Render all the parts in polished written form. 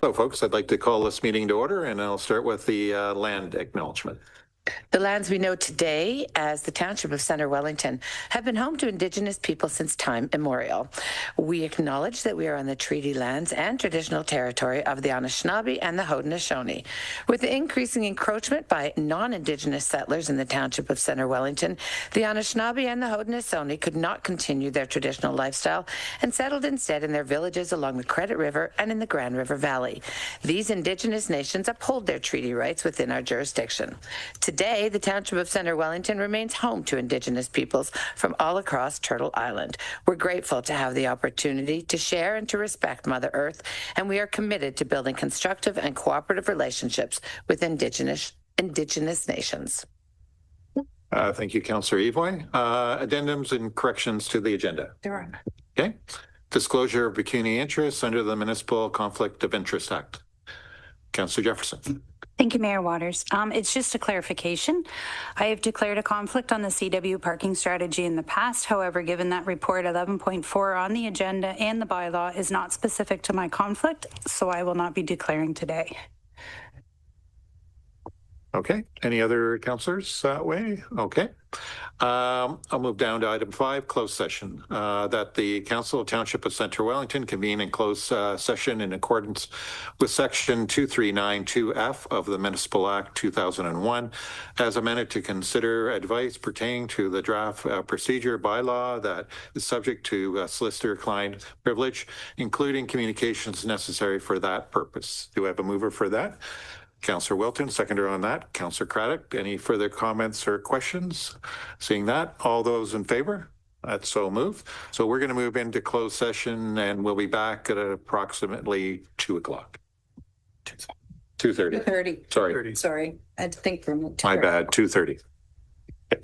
Hello, folks. I'd like to call this meeting to order, and I'll start with the land acknowledgement. The lands we know today as the Township of Centre Wellington have been home to Indigenous people since time immemorial. We acknowledge that we are on the treaty lands and traditional territory of the Anishinaabe and the Haudenosaunee. With the increasing encroachment by non-Indigenous settlers in the Township of Centre Wellington, the Anishinaabe and the Haudenosaunee could not continue their traditional lifestyle and settled instead in their villages along the Credit River and in the Grand River Valley. These Indigenous nations uphold their treaty rights within our jurisdiction. Today, the Township of Centre Wellington remains home to Indigenous peoples from all across Turtle Island. We're grateful to have the opportunity to share and to respect Mother Earth, and we are committed to building constructive and cooperative relationships with Indigenous nations. Thank you, Councillor Evoy. Addendums and corrections to the agenda. There are. Okay. Disclosure of pecuniary interests under the Municipal Conflict of Interest Act. Councillor Jefferson. Thank you, Mayor Waters. It's just a clarification. I have declared a conflict on the CW parking strategy in the past. However, given that report 11.4 on the agenda and the bylaw is not specific to my conflict, so I will not be declaring today. Okay. Any other councillors that way? Okay. I'll move down to item 5, closed session. That the Council of Township of Centre Wellington convene in closed session in accordance with Section 2392F of the Municipal Act 2001, as amended to consider advice pertaining to the draft procedure bylaw that is subject to solicitor-client privilege, including communications necessary for that purpose. Do I have a mover for that? Councillor Wilton, seconder on that. Councillor Craddock, any further comments or questions? Seeing that, all those in favor? That's so moved. So we're going to move into closed session, and we'll be back at approximately 2 o'clock. 2:30. 2:30. Sorry. 2:30. Sorry. I had to think for a minute. My bad. 2:30. Okay.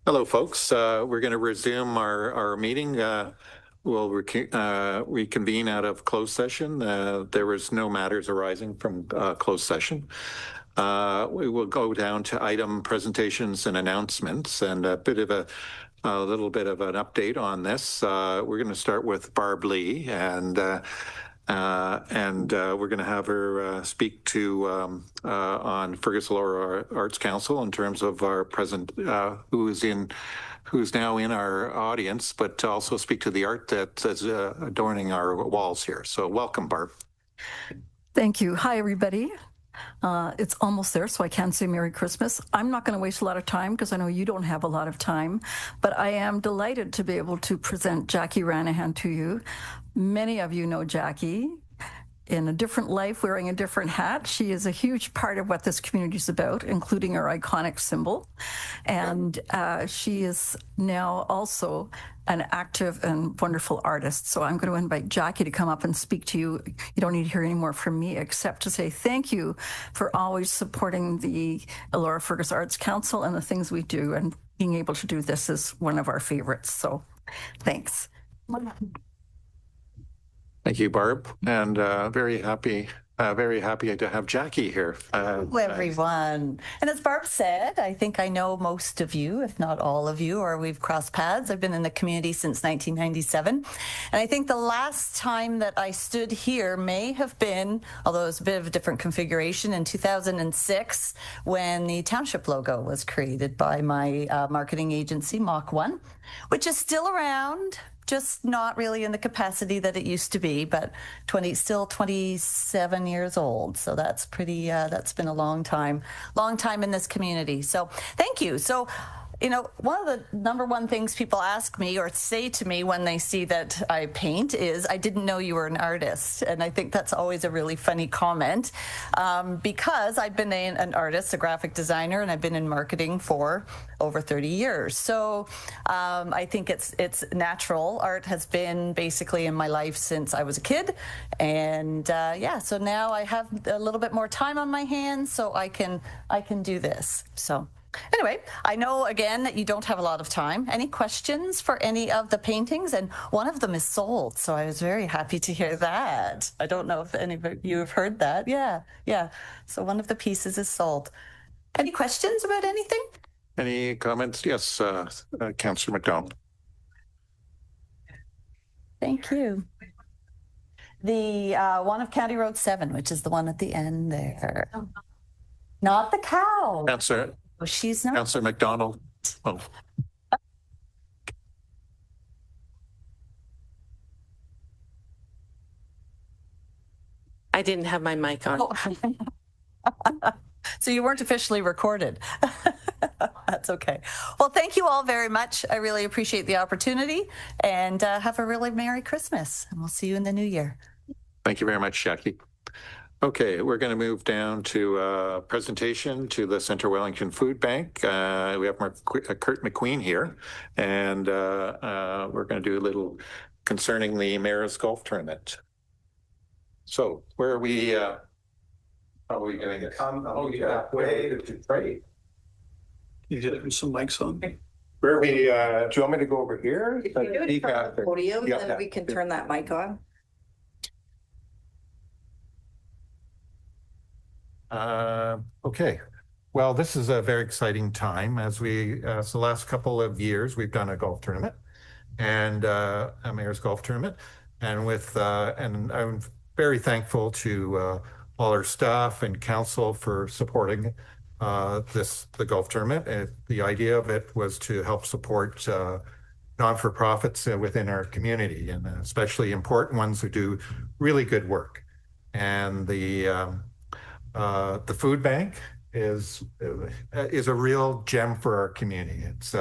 Hello, folks. We're going to resume our meeting. We'll reconvene out of closed session. There was no matters arising from closed session. We will go down to item presentations and announcements, and a little bit of an update on this. We're going to start with Barb Lee, and we're going to have her speak to on Fergus Laura Arts Council in terms of our present, who's now in our audience, but also speak to the art that is adorning our walls here. So welcome, Barb. Thank you. Hi, everybody. It's almost there, so I can say Merry Christmas. I'm not going to waste a lot of time because I know you don't have a lot of time, but I am delighted to be able to present Jackie Ranahan to you. Many of you know Jackie in a different life, wearing a different hat. She is a huge part of what this community is about, including our iconic symbol. And she is now also an active and wonderful artist. So I'm going to invite Jackie to come up and speak to you. You don't need to hear any more from me, except to say thank you for always supporting the Elora Fergus Arts Council and the things we do. And being able to do this is one of our favorites. So thanks. Thank you, Barb, and very happy to have Jackie here. Hello, everyone. And as Barb said, I think I know most of you, if not all of you, or we've crossed paths. I've been in the community since 1997. And I think the last time that I stood here may have been, although it was a bit of a different configuration, in 2006, when the township logo was created by my marketing agency, Mach 1, which is still around, just not really in the capacity that it used to be, but still 27 years old. So that's pretty, that's been a long time in this community. So thank you. So, you know, one of the number one things people ask me or say to me when they see that I paint is, I didn't know you were an artist. And I think that's always a really funny comment because I've been an artist, a graphic designer, and I've been in marketing for over 30 years. So I think it's natural. Art has been basically in my life since I was a kid. And yeah, so now I have a little bit more time on my hands, so I can do this. So anyway, I know again that you don't have a lot of time. Any questions for any of the paintings? And one of them is sold, so I was very happy to hear that. I don't know if any of you have heard that. Yeah. So one of the pieces is sold. Any questions about anything? Any comments? Yes, Councillor McDonald. Thank you. The one of County Road 7, which is the one at the end there. Not the cow. Councillor. Oh, she's not. Councillor McDonald. Oh. I didn't have my mic on. Oh. So you weren't officially recorded. That's okay. Well, thank you all very much. I really appreciate the opportunity, and have a really Merry Christmas, and we'll see you in the new year. Thank you very much, Jackie. Okay, we're going to move down to a presentation to the Centre Wellington Food Bank. We have Kurt McQueen here, and we're going to do a little concerning the Mayor's Golf Tournament. So where are we? How are we going to get? Way to trade. You did have some mics on. Where are we? Do you want me to go over here? If you do it from the podium, Yeah. then we can turn that mic on. Okay. Well, this is a very exciting time as we, so the last couple of years, we've done a golf tournament and a Mayor's Golf Tournament. And and I'm very thankful to all our staff and council for supporting the golf tournament. And the idea of it was to help support non-for-profits within our community, and especially important ones who do really good work. And the food bank is a real gem for our community. It's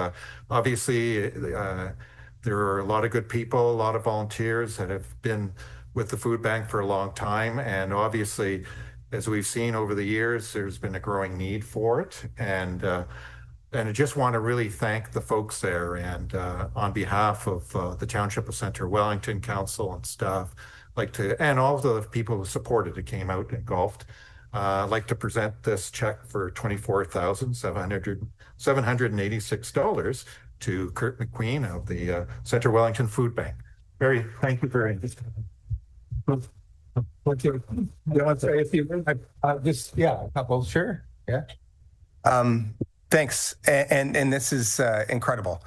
obviously there are a lot of good people, a lot of volunteers that have been with the food bank for a long time, and obviously, as we've seen over the years, there's been a growing need for it. And I just want to really thank the folks there, and on behalf of the Township of Centre Wellington Council and staff, and all of the people who supported it, came out and golfed. I'd like to present this check for $24,786 to Kurt McQueen of the Centre Wellington Food Bank. Mary, thank you very much. Thank you. You want to say a few words? A couple, sure. Yeah. Thanks. And this is incredible.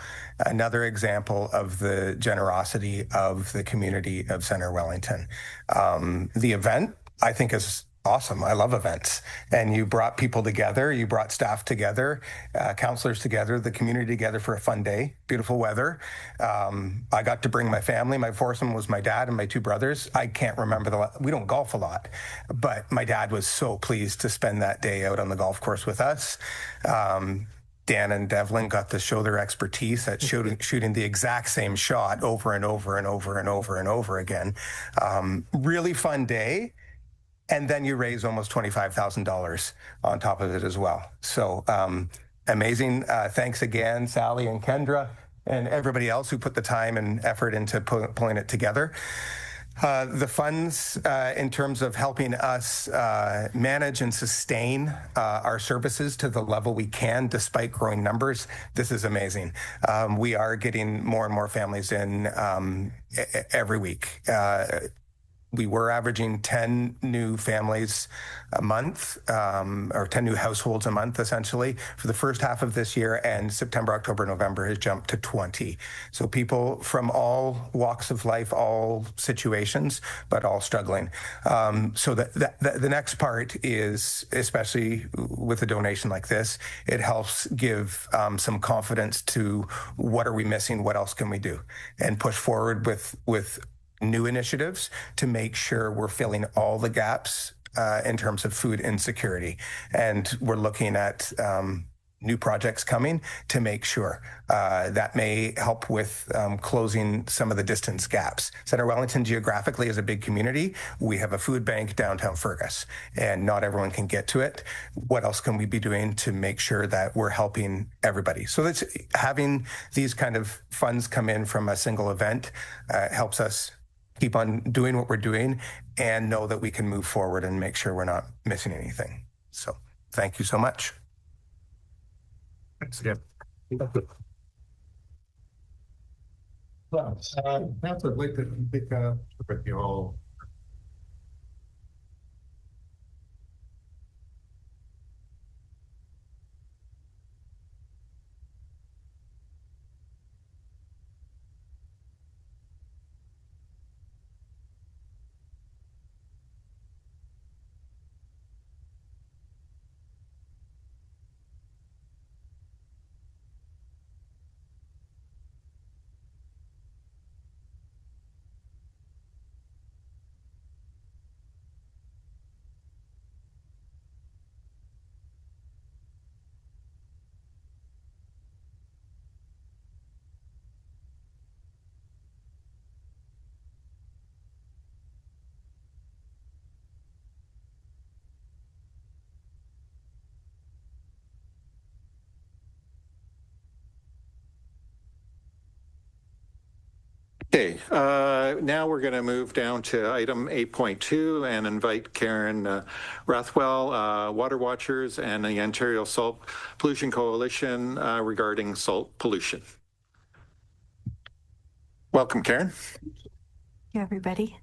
Another example of the generosity of the community of Centre Wellington. The event, I think, is awesome. I love events. And you brought people together, you brought staff together, counselors together, the community together for a fun day, beautiful weather. I got to bring my family. My foursome was my dad and my two brothers. I can't remember we don't golf a lot, but my dad was so pleased to spend that day out on the golf course with us. Dan and Devlin got to show their expertise at shooting the exact same shot over and over and over and over and over again. Really fun day. And then you raise almost $25,000 on top of it as well. So amazing. Thanks again, Sally and Kendra and everybody else who put the time and effort into pulling it together. The funds in terms of helping us manage and sustain our services to the level we can despite growing numbers, this is amazing. We are getting more and more families in every week. We were averaging 10 new families a month, or 10 new households a month, essentially, for the first half of this year, and September, October, November has jumped to 20. So people from all walks of life, all situations, but all struggling. So the next part is, especially with a donation like this, it helps give some confidence to what are we missing, what else can we do, and push forward with new initiatives to make sure we're filling all the gaps in terms of food insecurity. And we're looking at new projects coming to make sure that may help with closing some of the distance gaps. Centre Wellington geographically is a big community. We have a food bank downtown Fergus, and not everyone can get to it. What else can we be doing to make sure that we're helping everybody? So that's having these kind of funds come in from a single event helps us keep on doing what we're doing and know that we can move forward and make sure we're not missing anything. So thank you so much. Thanks again. That's I'd like to pick up with you all. Okay, now we're going to move down to item 8.2 and invite Karen Rathwell, Water Watchers, and the Ontario Salt Pollution Coalition regarding salt pollution. Welcome, Karen. Thank you, everybody.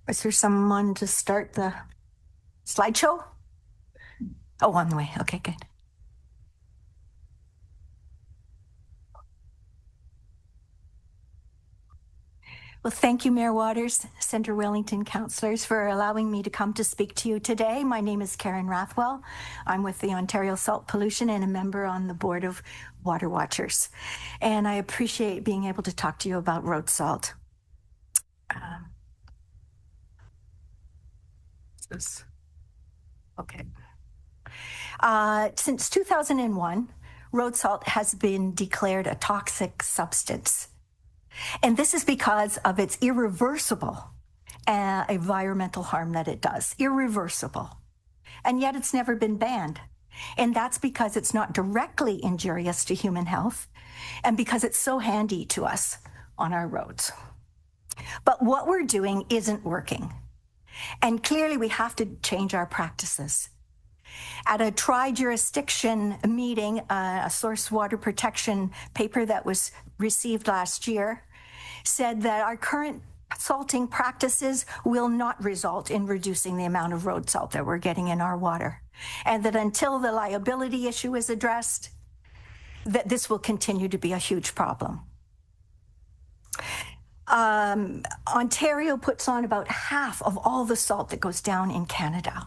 Is there someone to start the slideshow? Oh, on the way. Okay, good. Well, thank you, Mayor Waters, Centre Wellington councillors, for allowing me to come to speak to you today. My name is Karen Rathwell. I'm with the Ontario Salt Pollution and a member on the board of Water Watchers. And I appreciate being able to talk to you about road salt. Okay. Since 2001, road salt has been declared a toxic substance. And this is because of its irreversible environmental harm that it does. Irreversible. And yet it's never been banned. And that's because it's not directly injurious to human health and because it's so handy to us on our roads. But what we're doing isn't working. And clearly, we have to change our practices. At a tri-jurisdiction meeting, a source water protection paper that was received last year said that our current salting practices will not result in reducing the amount of road salt that we're getting in our water. And that until the liability issue is addressed, that this will continue to be a huge problem. Ontario puts on about half of all the salt that goes down in Canada.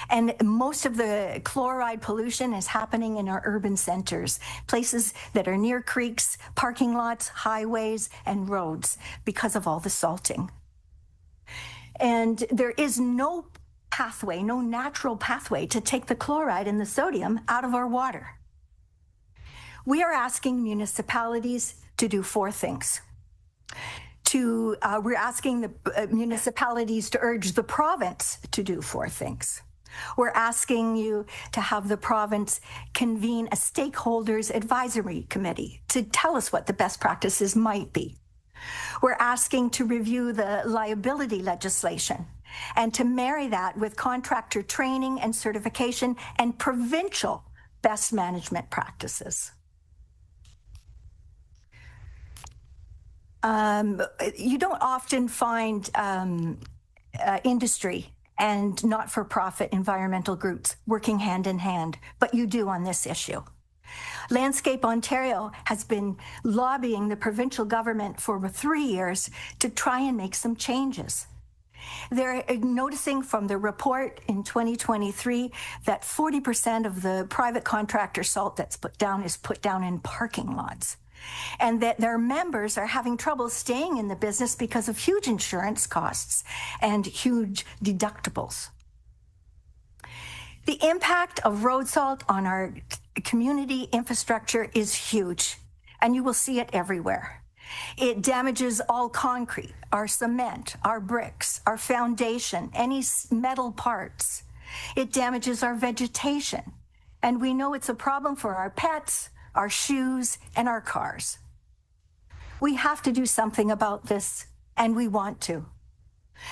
And most of the chloride pollution is happening in our urban centers, places that are near creeks, parking lots, highways, and roads because of all the salting. And there is no pathway, no natural pathway to take the chloride and the sodium out of our water. We are asking municipalities to do four things. We're asking the municipalities to urge the province to do four things. We're asking you to have the province convene a stakeholders advisory committee to tell us what the best practices might be. We're asking to review the liability legislation and to marry that with contractor training and certification and provincial best management practices. You don't often find industry and not-for-profit environmental groups working hand in hand, but you do on this issue. Landscape Ontario has been lobbying the provincial government for 3 years to try and make some changes. They're noticing from the report in 2023 that 40% of the private contractor salt that's put down is put down in parking lots, and that their members are having trouble staying in the business because of huge insurance costs and huge deductibles. The impact of road salt on our community infrastructure is huge, and you will see it everywhere. It damages all concrete, our cement, our bricks, our foundation, any metal parts. It damages our vegetation, and we know it's a problem for our pets, our shoes, and our cars. We have to do something about this, and we want to.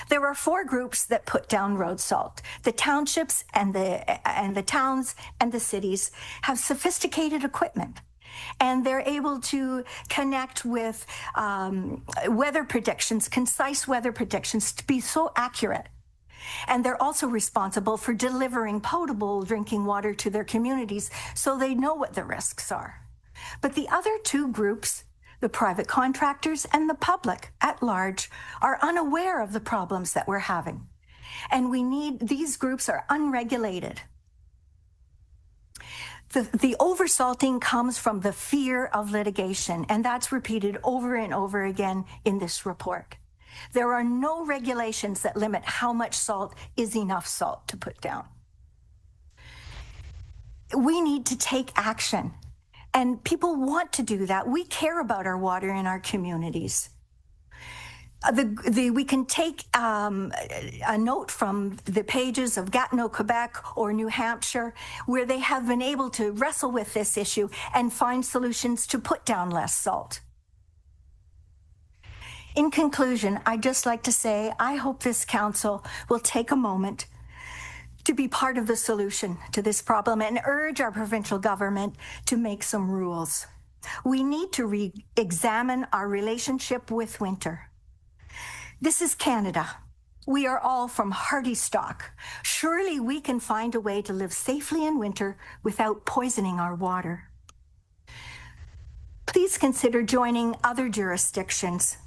There are 4 groups that put down road salt. The townships and the towns and the cities have sophisticated equipment, and they're able to connect with weather predictions, concise weather predictions, to be so accurate. And they're also responsible for delivering potable drinking water to their communities so they know what the risks are. But the other 2 groups, the private contractors and the public at large, are unaware of the problems that we're having. And these groups are unregulated. The oversalting comes from the fear of litigation, and that's repeated over and over again in this report. There are no regulations that limit how much salt is enough salt to put down. We need to take action, and people want to do that. We care about our water in our communities. We can take a note from the pages of Gatineau, Quebec, or New Hampshire, where they have been able to wrestle with this issue and find solutions to put down less salt. In conclusion, I'd just like to say I hope this council will take a moment to be part of the solution to this problem and urge our provincial government to make some rules. We need to re-examine our relationship with winter. This is Canada. We are all from hardy stock. Surely we can find a way to live safely in winter without poisoning our water. Please consider joining other jurisdictions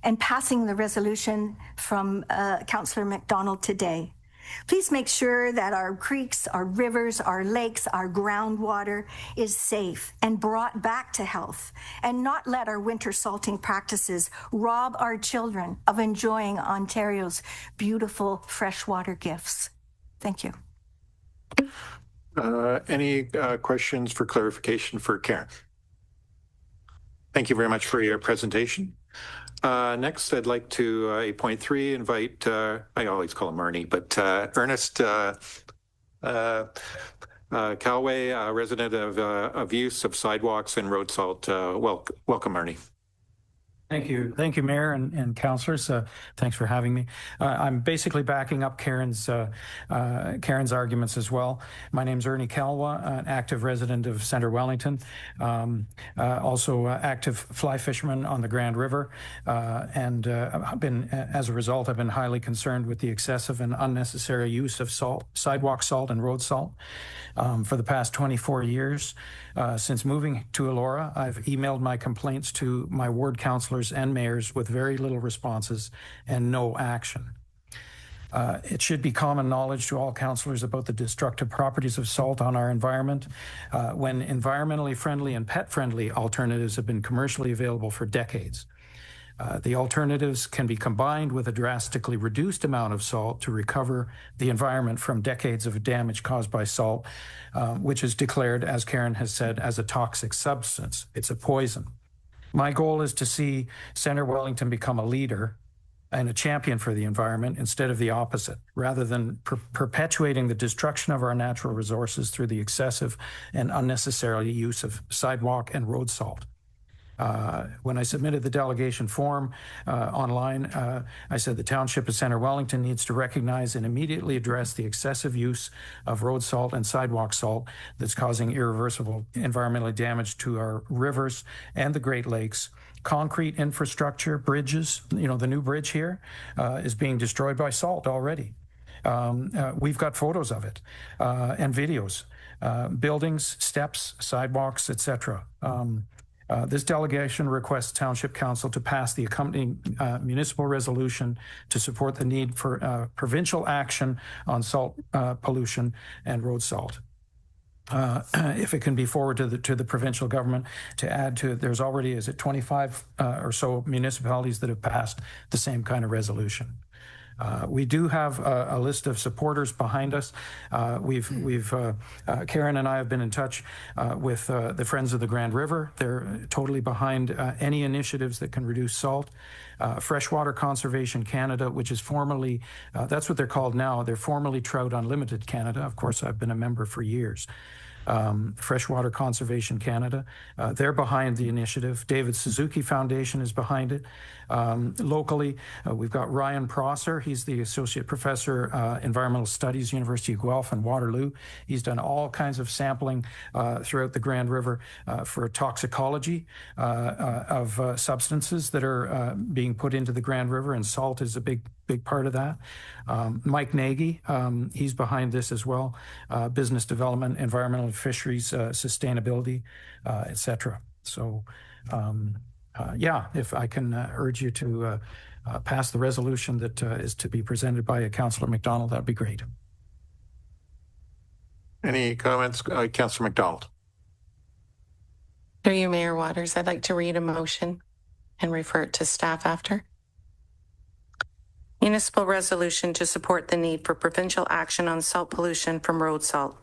and passing the resolution from Councillor McDonald today. Please make sure that our creeks, our rivers, our lakes, our groundwater is safe and brought back to health, and not let our winter salting practices rob our children of enjoying Ontario's beautiful freshwater gifts. Thank you. Any questions for clarification for Karen? Thank you very much for your presentation. Next, I'd like to, 8.3, invite, I always call him Ernie, but Ernest Calway, resident of use of sidewalks and road salt. Welcome, Ernie. Thank you, Mayor and councillors. Thanks for having me. I'm basically backing up Karen's arguments as well. My name's Ernie Kalwa, an active resident of Centre Wellington, also active fly fisherman on the Grand River, and as a result, I've been highly concerned with the excessive and unnecessary use of salt, sidewalk salt and road salt. For the past 24 years, since moving to Elora, I've emailed my complaints to my ward councillors and mayors with very little responses and no action. It should be common knowledge to all councillors about the destructive properties of salt on our environment when environmentally friendly and pet-friendly alternatives have been commercially available for decades. The alternatives can be combined with a drastically reduced amount of salt to recover the environment from decades of damage caused by salt, which is declared, as Karen has said, as a toxic substance. It's a poison. My goal is to see Centre Wellington become a leader and a champion for the environment instead of the opposite, rather than perpetuating the destruction of our natural resources through the excessive and unnecessary use of sidewalk and road salt. When I submitted the delegation form online, I said the Township of Centre Wellington needs to recognize and immediately address the excessive use of road salt and sidewalk salt that's causing irreversible environmental damage to our rivers and the Great Lakes. Concrete infrastructure, bridges, the new bridge here is being destroyed by salt already. We've got photos of it and videos, buildings, steps, sidewalks, etc. This delegation requests Township Council to pass the accompanying municipal resolution to support the need for provincial action on salt pollution and road salt. If it can be forwarded to the provincial government to add to it, there's already, 25 or so municipalities that have passed the same kind of resolution. We do have a list of supporters behind us. Karen and I have been in touch with the Friends of the Grand River. They're totally behind any initiatives that can reduce salt. Freshwater Conservation Canada, which is formerly, that's what they're called now. They're formerly Trout Unlimited Canada. Of course, I've been a member for years. Freshwater Conservation Canada, they're behind the initiative. David Suzuki Foundation is behind it. Locally, we've got Ryan Prosser. He's the Associate Professor, Environmental Studies, University of Guelph and Waterloo. He's done all kinds of sampling throughout the Grand River for toxicology of substances that are being put into the Grand River, and salt is a big part of that. Mike Nagy, he's behind this as well. Business development, environmental fisheries, sustainability, etc. So, if I can urge you to pass the resolution that is to be presented by Councillor McDonald, that'd be great. Any comments, Councillor McDonald? Through you, Mayor Waters, I'd like to read a motion and refer it to staff after. Municipal resolution to support the need for provincial action on salt pollution from road salt.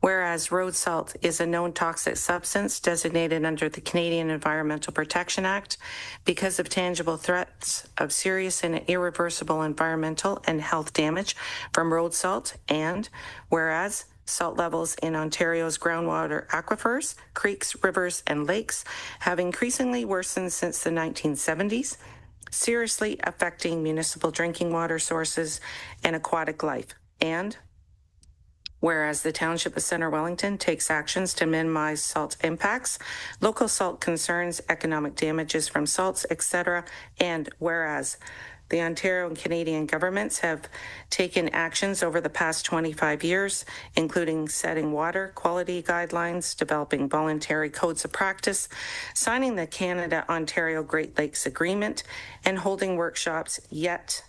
Whereas road salt is a known toxic substance designated under the Canadian Environmental Protection Act because of tangible threats of serious and irreversible environmental and health damage from road salt, and whereas salt levels in Ontario's groundwater aquifers, creeks, rivers, and lakes have increasingly worsened since the 1970s, seriously affecting municipal drinking water sources and aquatic life, and whereas the Township of Centre Wellington takes actions to minimize salt impacts, local salt concerns, economic damages from salts, etc., and whereas the Ontario and Canadian governments have taken actions over the past 25 years, including setting water quality guidelines, developing voluntary codes of practice, signing the Canada-Ontario Great Lakes Agreement, and holding workshops, yet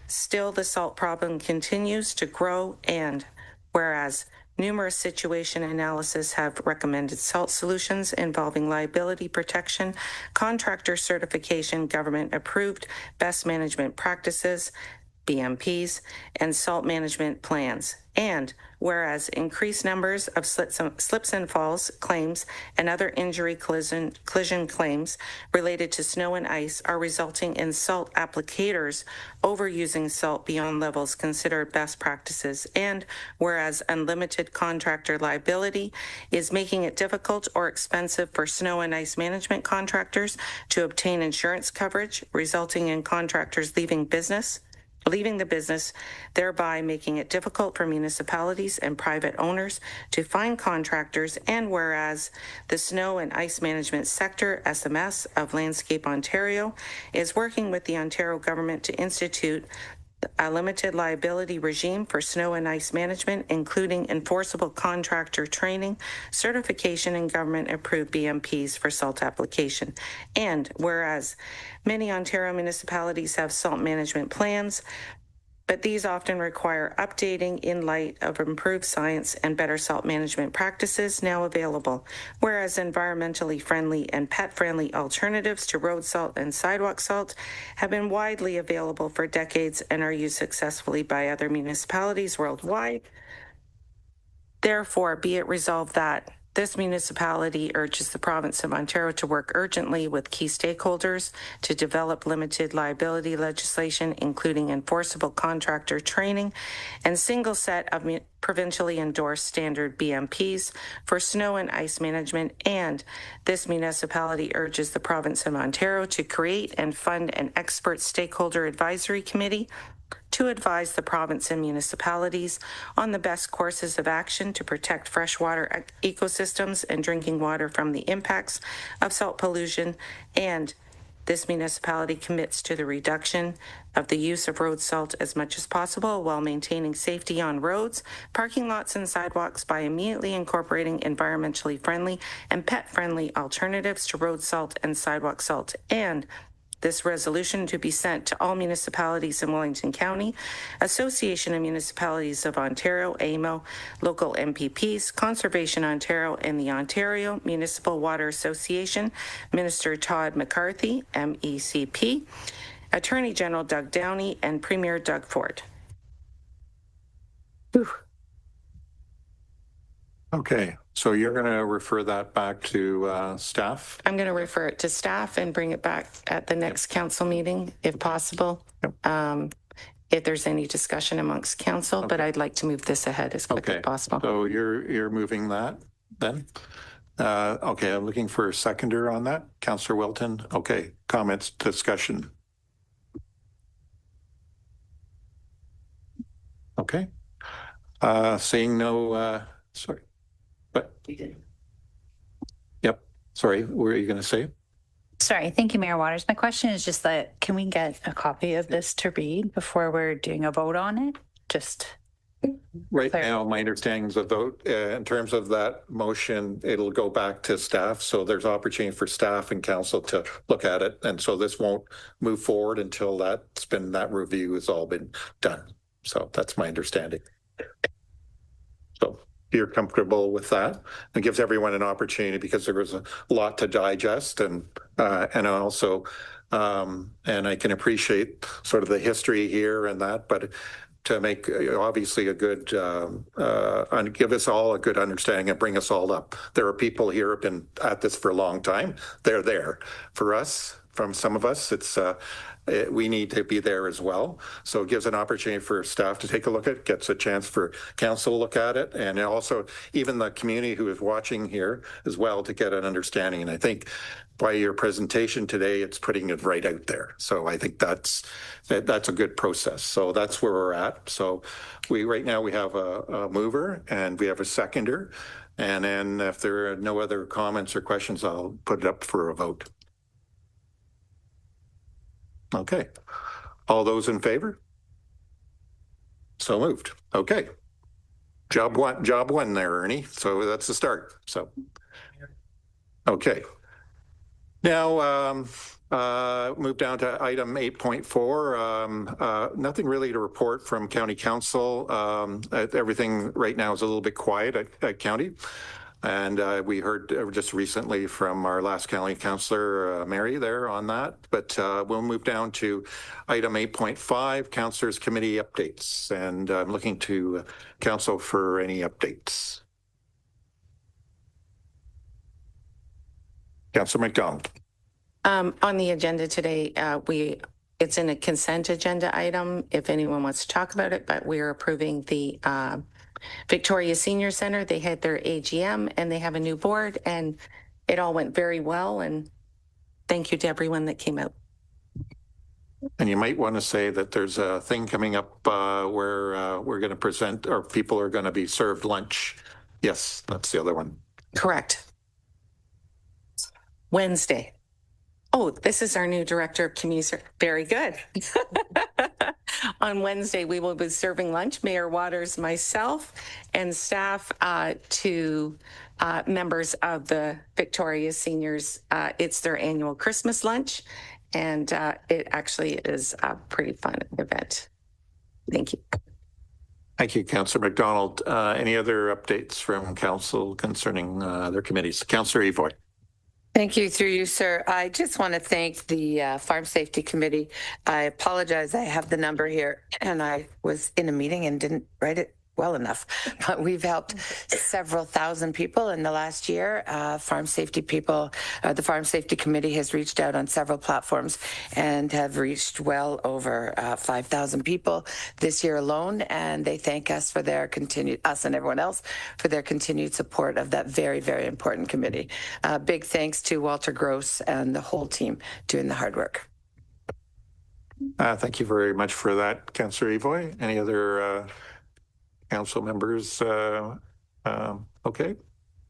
still the salt problem continues to grow, and whereas numerous situation analyses have recommended salt solutions involving liability protection, contractor certification, government-approved best management practices, BMPs, and salt management plans. And whereas increased numbers of slips and falls claims and other injury collision claims related to snow and ice are resulting in salt applicators overusing salt beyond levels considered best practices. And whereas unlimited contractor liability is making it difficult or expensive for snow and ice management contractors to obtain insurance coverage, resulting in contractors leaving the business, thereby making it difficult for municipalities and private owners to find contractors. And whereas the Snow and Ice Management Sector, SMS, of Landscape Ontario is working with the Ontario government to institute a limited liability regime for snow and ice management, including enforceable contractor training, certification, and government-approved BMPs for salt application. And whereas many Ontario municipalities have salt management plans, but these often require updating in light of improved science and better salt management practices now available, whereas environmentally friendly and pet-friendly alternatives to road salt and sidewalk salt have been widely available for decades and are used successfully by other municipalities worldwide. Therefore, be it resolved that this municipality urges the province of Ontario to work urgently with key stakeholders to develop limited liability legislation, including enforceable contractor training and single set of provincially endorsed standard BMPs for snow and ice management. And this municipality urges the province of Ontario to create and fund an expert stakeholder advisory committee to advise the province and municipalities on the best courses of action to protect freshwater ecosystems and drinking water from the impacts of salt pollution. And this municipality commits to the reduction of the use of road salt as much as possible while maintaining safety on roads, parking lots, and sidewalks by immediately incorporating environmentally friendly and pet-friendly alternatives to road salt and sidewalk salt. And this resolution to be sent to all municipalities in Wellington County, Association of Municipalities of Ontario, AMO, local MPPs, Conservation Ontario, and the Ontario Municipal Water Association, Minister Todd McCarthy, MECP, Attorney General Doug Downey, and Premier Doug Ford. Whew. Okay, so you're going to refer that back to staff? I'm going to refer it to staff and bring it back at the next council meeting, if possible. If there's any discussion amongst council, but I'd like to move this ahead as quickly as possible. So you're moving that then? Okay, I'm looking for a seconder on that. Councillor Wilton. Okay, comments, discussion. Okay. Seeing no, sorry. But yep. Sorry, what were you going to say? Sorry. Thank you, Mayor Waters. My question is just that, can we get a copy of this to read before we're doing a vote on it? Just right now, my understanding is a vote in terms of that motion, it'll go back to staff. So there's opportunity for staff and council to look at it. And so this won't move forward until that review has all been done. So that's my understanding. So you're comfortable with that? It gives everyone an opportunity because there was a lot to digest and also and I can appreciate sort of the history here and that, but to make obviously a good, give us all a good understanding and bring us all up. There are people here who have been at this for a long time. They're there. For us, from some of us, it's we need to be there as well. So it gives an opportunity for staff to take a look at it, gets a chance for council to look at it, and also even the community who is watching here as well to get an understanding. And I think by your presentation today, it's putting it right out there. So I think that's a good process. So that's where we're at. So right now we have a mover and we have a seconder. And then if there are no other comments or questions, I'll put it up for a vote. Okay. All those in favor? So moved. Okay. Job one there, Ernie. So that's the start. So, okay. Now, move down to item 8.4. Nothing really to report from County Council. Everything right now is a little bit quiet at County. And we heard just recently from our last county councillor, Mary, there on that. But we'll move down to item 8.5, councillors committee updates. And I'm looking to council for any updates. Councillor McDonald. On the agenda today, it's in a consent agenda item if anyone wants to talk about it, but we're approving the Victoria Senior Center. They had their AGM and they have a new board, and it all went very well. And thank you to everyone that came out. And you might want to say that there's a thing coming up where we're going to present, or people are going to be served lunch. Yes, that's the other one. Correct. Wednesday. Oh, this is our new director of community service. Very good. On Wednesday, we will be serving lunch, Mayor Waters, myself, and staff to members of the Victoria Seniors. It's their annual Christmas lunch, and it actually is a pretty fun event. Thank you. Thank you, Councillor McDonald. Any other updates from council concerning their committees? Councillor Evoy. Thank you. Through you, sir. I just want to thank the Farm Safety Committee. I apologize. I have the number here, and I was in a meeting and didn't write it well enough. But we've helped several thousand people in the last year. Farm Safety people, the Farm Safety Committee has reached out on several platforms and have reached well over 5,000 people this year alone. And they thank us for their continued, us and everyone else, for their continued support of that very, very important committee. Big thanks to Walter Gross and the whole team doing the hard work. Thank you very much for that, Councillor Evoy. Any other council members? Okay,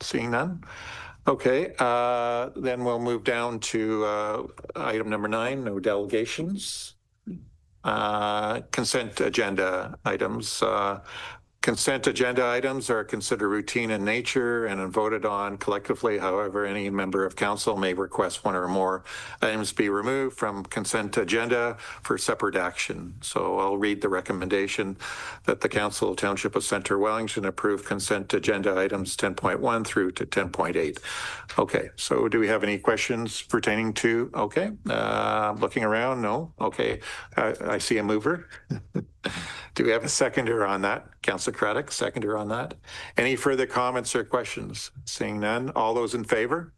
seeing none. Okay, then we'll move down to item number 9, no delegations. Consent agenda items. Consent agenda items are considered routine in nature and voted on collectively. However, any member of council may request one or more items be removed from consent agenda for separate action. So I'll read the recommendation that the Council of Township of Centre Wellington approve consent agenda items 10.1 through to 10.8. Okay, so do we have any questions pertaining to? Okay, looking around, no. Okay, I see a mover. Do we have a seconder on that? Councillor Craddock, seconder on that. Any further comments or questions? Seeing none. All those in favor?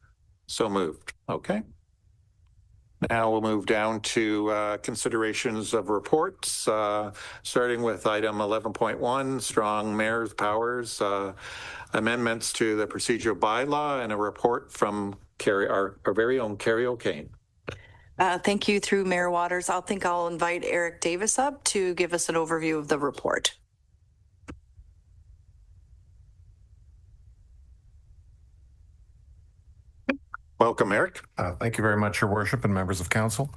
So moved. Okay. Now we'll move down to considerations of reports, starting with item 11.1, strong mayor's powers, amendments to the procedural bylaw, and a report from our very own Carrie O'Kane. Thank you. Through Mayor Waters, I'll invite Eric Davis up to give us an overview of the report. Welcome, Eric. Thank you very much, Your Worship and members of council.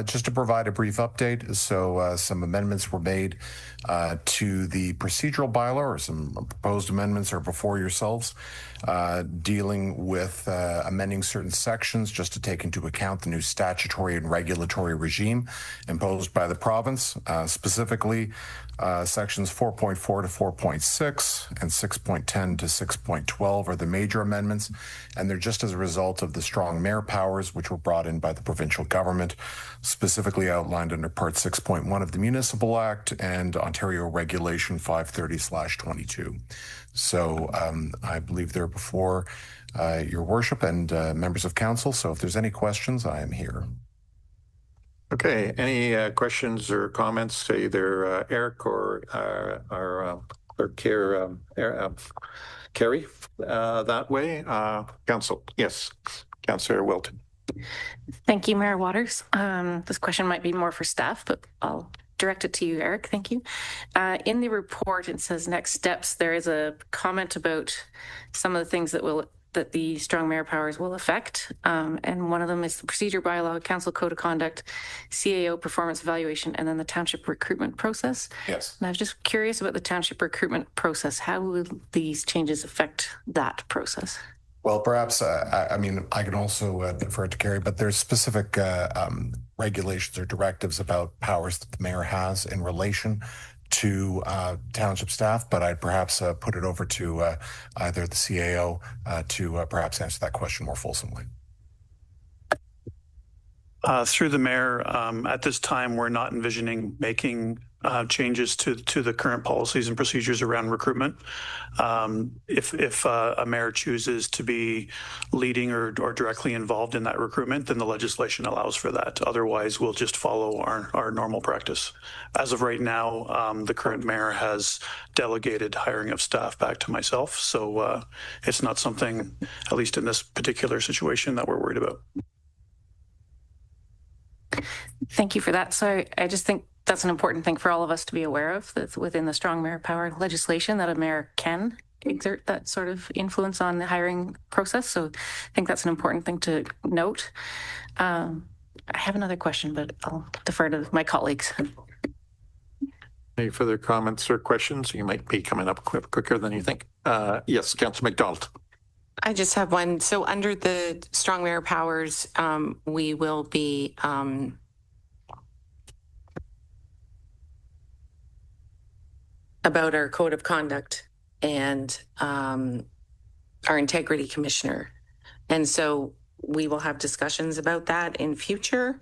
Just to provide a brief update, so some amendments were made to the procedural bylaw, or some proposed amendments are before yourselves, dealing with amending certain sections just to take into account the new statutory and regulatory regime imposed by the province, specifically sections 4.4 to 4.6 and 6.10 to 6.12 are the major amendments, and they're just as a result of the strong mayor powers which were brought in by the provincial government, specifically outlined under Part 6.1 of the Municipal Act and Ontario Regulation 530/22. So I believe they're before Your Worship and members of council. So if there's any questions, I am here. Okay, any questions or comments to either Eric or Carrie that way? Council, yes, Councillor Wilton. Thank you, Mayor Waters. This question might be more for staff, but I'll direct it to you, Eric. Thank you. In the report, it says next steps. There is a comment about some of the things that the strong mayor powers will affect. And one of them is the procedure bylaw, council code of conduct, CAO performance evaluation, and then the township recruitment process. Yes. And I was just curious about the township recruitment process. How will these changes affect that process? Well, perhaps, I mean, I can also defer to Carrie, but there's specific regulations or directives about powers that the mayor has in relation to township staff, but I'd perhaps put it over to either the CAO to perhaps answer that question more fulsomely. Through the mayor, at this time, we're not envisioning making changes to the current policies and procedures around recruitment. If a mayor chooses to be leading or directly involved in that recruitment, then the legislation allows for that. Otherwise, we'll just follow our normal practice. As of right now, the current mayor has delegated hiring of staff back to myself. So it's not something, at least in this particular situation, that we're worried about. Thank you for that. So I just think that's an important thing for all of us to be aware of, that within the strong mayor power legislation, that a mayor can exert that sort of influence on the hiring process. So I think that's an important thing to note. I have another question, but I'll defer to my colleagues. Any further comments or questions? You might be coming up quicker than you think. Yes, Councillor McDonald. I just have one. So under the strong mayor powers, we will be about our code of conduct and our integrity commissioner. And so we will have discussions about that in future.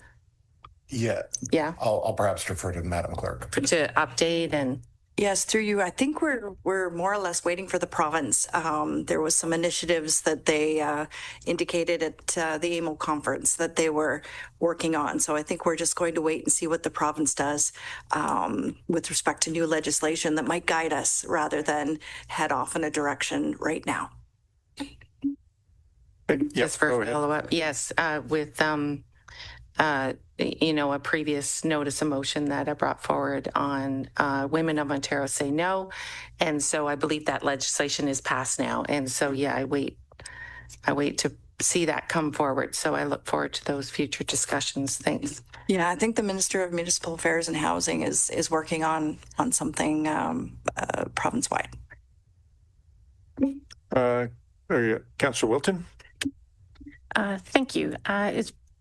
Yeah. Yeah. I'll perhaps defer to Madam Clerk. To update and... Yes, through you. I think we're more or less waiting for the province. There was some initiatives that they indicated at the AMO conference that they were working on. So I think we're just going to wait and see what the province does with respect to new legislation that might guide us rather than head off in a direction right now. Just for follow-up, yes, with a previous notice of motion that I brought forward on Women of Ontario Say No. And so I believe that legislation is passed now. And so, yeah, I wait to see that come forward. So I look forward to those future discussions. Thanks. Yeah, I think the Minister of Municipal Affairs and Housing is working on something province-wide. Councillor Wilton. Thank you.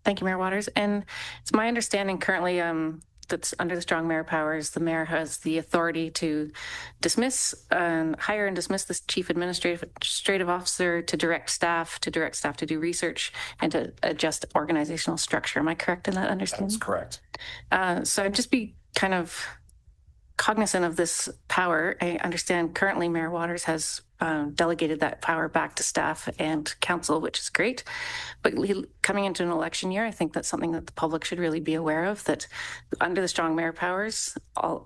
Thank you, Mayor Waters. And it's my understanding currently that's under the strong mayor powers, the mayor has the authority to dismiss and hire and dismiss the chief administrative officer, to direct staff to do research, and to adjust organizational structure. Am I correct in that understanding? That's correct. So I'd just be kind of cognizant of this power. I understand currently Mayor Waters has delegated that power back to staff and council, which is great. But coming into an election year, I think that's something that the public should really be aware of, that under the strong mayor powers, all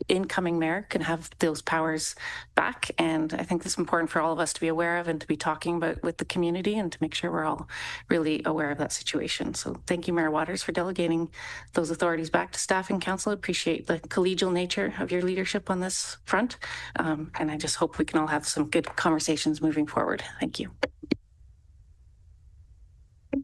incoming mayor can have those powers back. And I think it's important for all of us to be aware of and to be talking about with the community and to make sure we're all really aware of that situation. So thank you, Mayor Waters, for delegating those authorities back to staff and council. Appreciate the collegial nature of your leadership on this front. And I just hope we can all have some good conversations moving forward. Thank you.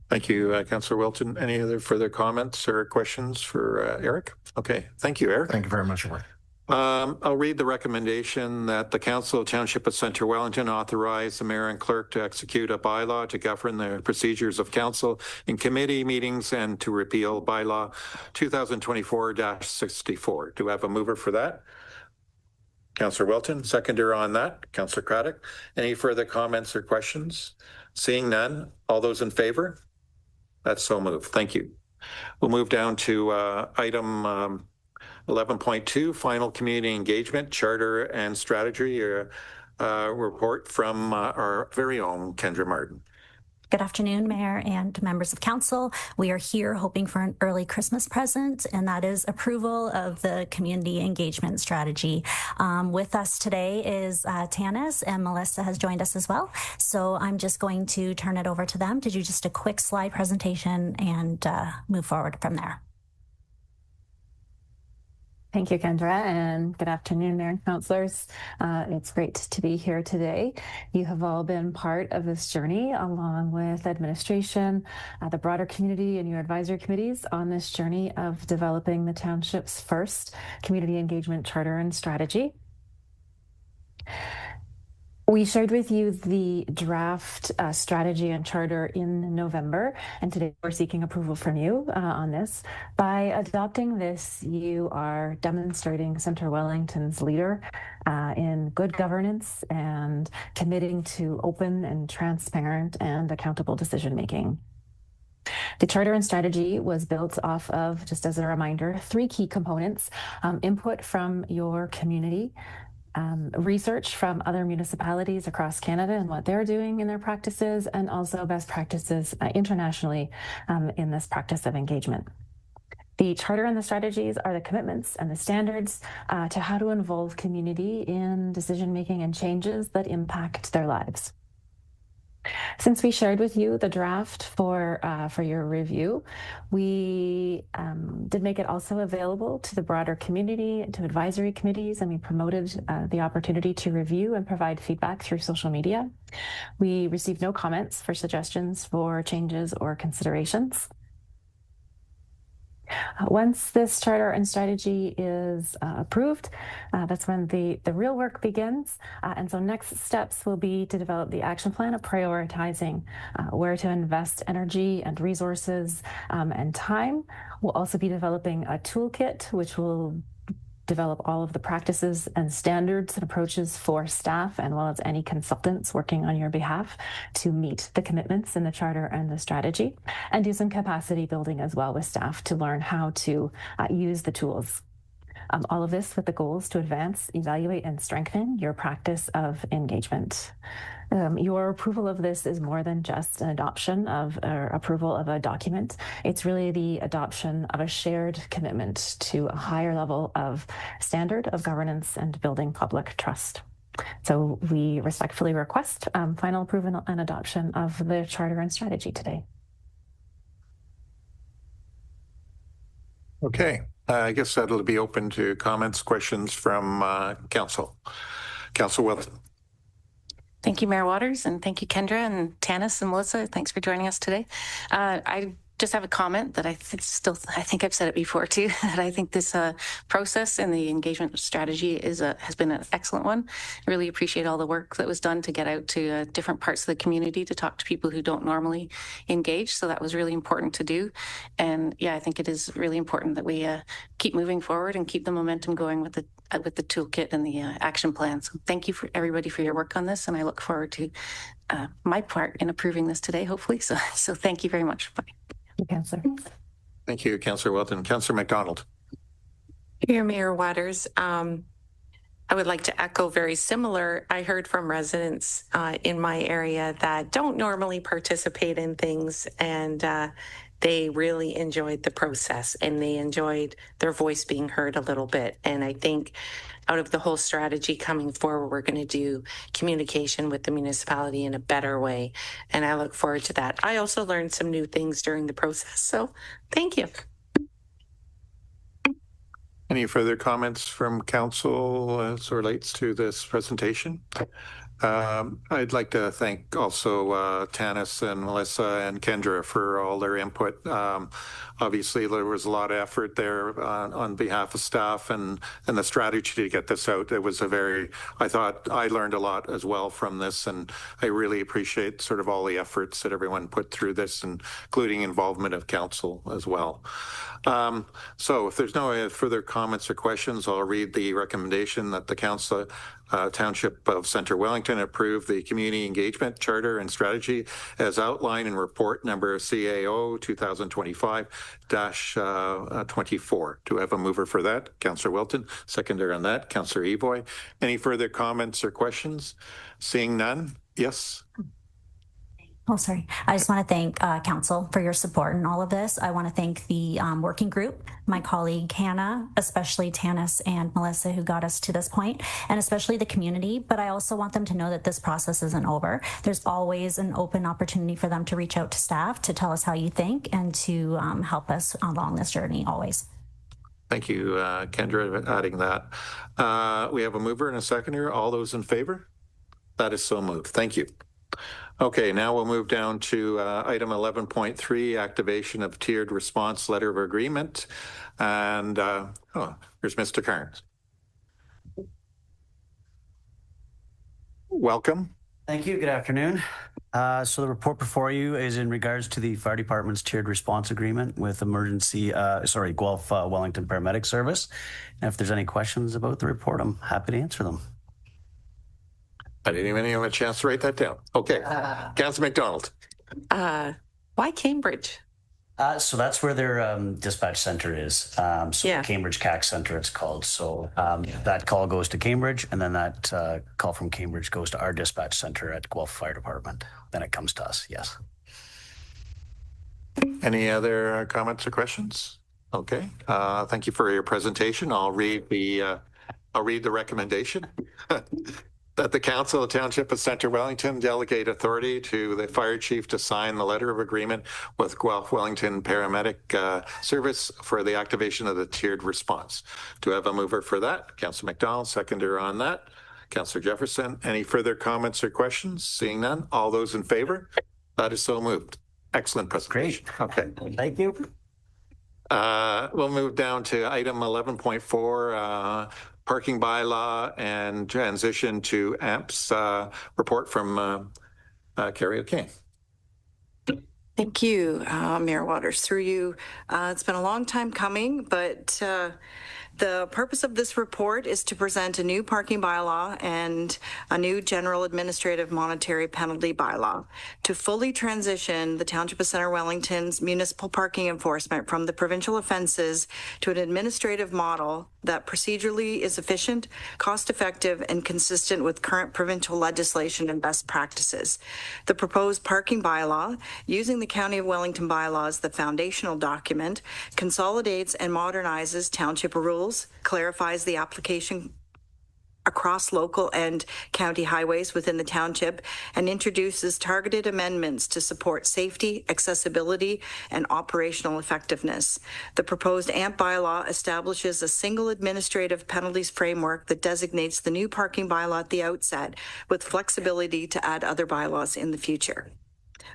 Thank you, Councillor Wilton. Any other further comments or questions for Eric? Okay, thank you, Eric. Thank you very much, Eric. I'll read the recommendation that the Council of Township of Centre Wellington authorize the mayor and clerk to execute a bylaw to govern the procedures of council in committee meetings and to repeal bylaw 2024-64. Do I have a mover for that? Councillor Wilton, seconder on that. Councillor Craddock. Any further comments or questions? Seeing none, all those in favor? That's so moved. Thank you. We'll move down to item 11.2, final community engagement, charter and strategy report from our very own Kendra Martin. Good afternoon, Mayor and members of council. We are here hoping for an early Christmas present, and that is approval of the community engagement strategy. With us today is Tanis, and Melissa has joined us as well. So I'm just going to turn it over to them to do just a quick slide presentation and move forward from there. Thank you, Kendra, and good afternoon, Mayor and councillors. It's great to be here today. You have all been part of this journey, along with administration, the broader community, and your advisory committees on this journey of developing the township's first community engagement charter and strategy. We shared with you the draft strategy and charter in November, and today we're seeking approval from you on this. By adopting this, you are demonstrating Centre Wellington's leader in good governance and committing to open and transparent and accountable decision making. The charter and strategy was built off of, just as a reminder, 3 key components: input from your community, research from other municipalities across Canada and what they're doing in their practices, and also best practices internationally in this practice of engagement. The charter and the strategies are the commitments and the standards to how to involve community in decision-making and changes that impact their lives. Since we shared with you the draft for your review, we did make it also available to the broader community, to advisory committees, and we promoted the opportunity to review and provide feedback through social media. We received no comments for suggestions for changes or considerations. Once this charter and strategy is approved, that's when the real work begins. And so next steps will be to develop the action plan of prioritizing where to invest energy and resources and time. We'll also be developing a toolkit, which will develop all of the practices and standards and approaches for staff, and well as any consultants working on your behalf to meet the commitments in the charter and the strategy, and do some capacity building as well with staff to learn how to use the tools. All of this with the goals to advance, evaluate, and strengthen your practice of engagement. Your approval of this is more than just an adoption of or approval of a document. It's really the adoption of a shared commitment to a higher level of standard of governance and building public trust. So we respectfully request final approval and adoption of the charter and strategy today. Okay, I guess that'll be open to comments, questions from Council. Council Wilton. Thank you, Mayor Waters, and thank you, Kendra and Tanis and Melissa. Thanks for joining us today. I just have a comment that I think I've said it before too, that I think this process and the engagement strategy has been an excellent one. I really appreciate all the work that was done to get out to different parts of the community to talk to people who don't normally engage. So that was really important to do. And yeah, I think it is really important that we keep moving forward and keep the momentum going with the toolkit and the action plan. So thank you for everybody for your work on this. And I look forward to my part in approving this today, hopefully. So thank you very much. Bye. Councillor. Thank you, Councillor Wilton. Councillor McDonald. Here, Mayor Waters. I would like to echo very similar. I heard from residents in my area that don't normally participate in things, and they really enjoyed the process and they enjoyed their voice being heard a little bit. And I think out of the whole strategy coming forward, we're going to do communication with the municipality in a better way. And I look forward to that. I also learned some new things during the process. So thank you. Any further comments from Council as relates to this presentation? I'd like to thank also Tanis and Melissa and Kendra for all their input. Obviously, there was a lot of effort there on behalf of staff and the strategy to get this out. It was I thought I learned a lot as well from this, and I really appreciate sort of all the efforts that everyone put through this, including involvement of Council as well. So if there's no further comments or questions, I'll read the recommendation that the Council Township of Centre Wellington approve the Community Engagement Charter and Strategy as outlined in report number CAO 2025-24. Do I have a mover for that? Councillor Wilton. Seconder on that, Councillor Evoy. Any further comments or questions? Seeing none? Yes. Oh, sorry. I just want to thank Council for your support in all of this. I want to thank the working group, my colleague Hannah, especially Tanis and Melissa, who got us to this point, and especially the community. But I also want them to know that this process isn't over. There's always an open opportunity for them to reach out to staff to tell us how you think and to help us along this journey always. Thank you, Kendra, adding that. We have a mover and a seconder. All those in favor? That is so moved. Thank you. Okay, now we'll move down to item 11.3, activation of tiered response letter of agreement. And here's Mr. Carnes. welcome. Thank you. Good afternoon. So the report before you is in regards to the fire department's tiered response agreement with Guelph Wellington Paramedic Service. And if there's any questions about the report, I'm happy to answer them. I didn't even have a chance to write that down. Okay. Councillor McDonald. Why Cambridge? So that's where their dispatch center is. Cambridge CAC Center, it's called. So that call goes to Cambridge, and then that call from Cambridge goes to our dispatch center at Guelph Fire Department. Then it comes to us. Yes. Any other comments or questions? Okay. Thank you for your presentation. I'll read the recommendation. That the Council of Township of Centre Wellington delegate authority to the fire chief to sign the letter of agreement with Guelph Wellington Paramedic Service for the activation of the tiered response. Do I have a mover for that? Councillor McDonald, seconder on that. Councillor Jefferson, any further comments or questions? Seeing none, all those in favor? That is so moved. Excellent presentation. Great. Okay. Thank you. We'll move down to item 11.4, parking bylaw and transition to AMPS report from Carrie O'Kane. Thank you, Mayor Waters. Through you, it's been a long time coming, but the purpose of this report is to present a new parking bylaw and a new general administrative monetary penalty bylaw to fully transition the Township of Centre Wellington's municipal parking enforcement from the provincial offences to an administrative model that procedurally is efficient, cost-effective, and consistent with current provincial legislation and best practices. The proposed parking bylaw, using the County of Wellington bylaws, the foundational document, consolidates and modernizes township rules, clarifies the application across local and county highways within the township, and introduces targeted amendments to support safety, accessibility, and operational effectiveness. The proposed AMP bylaw establishes a single administrative penalties framework that designates the new parking bylaw at the outset, with flexibility to add other bylaws in the future.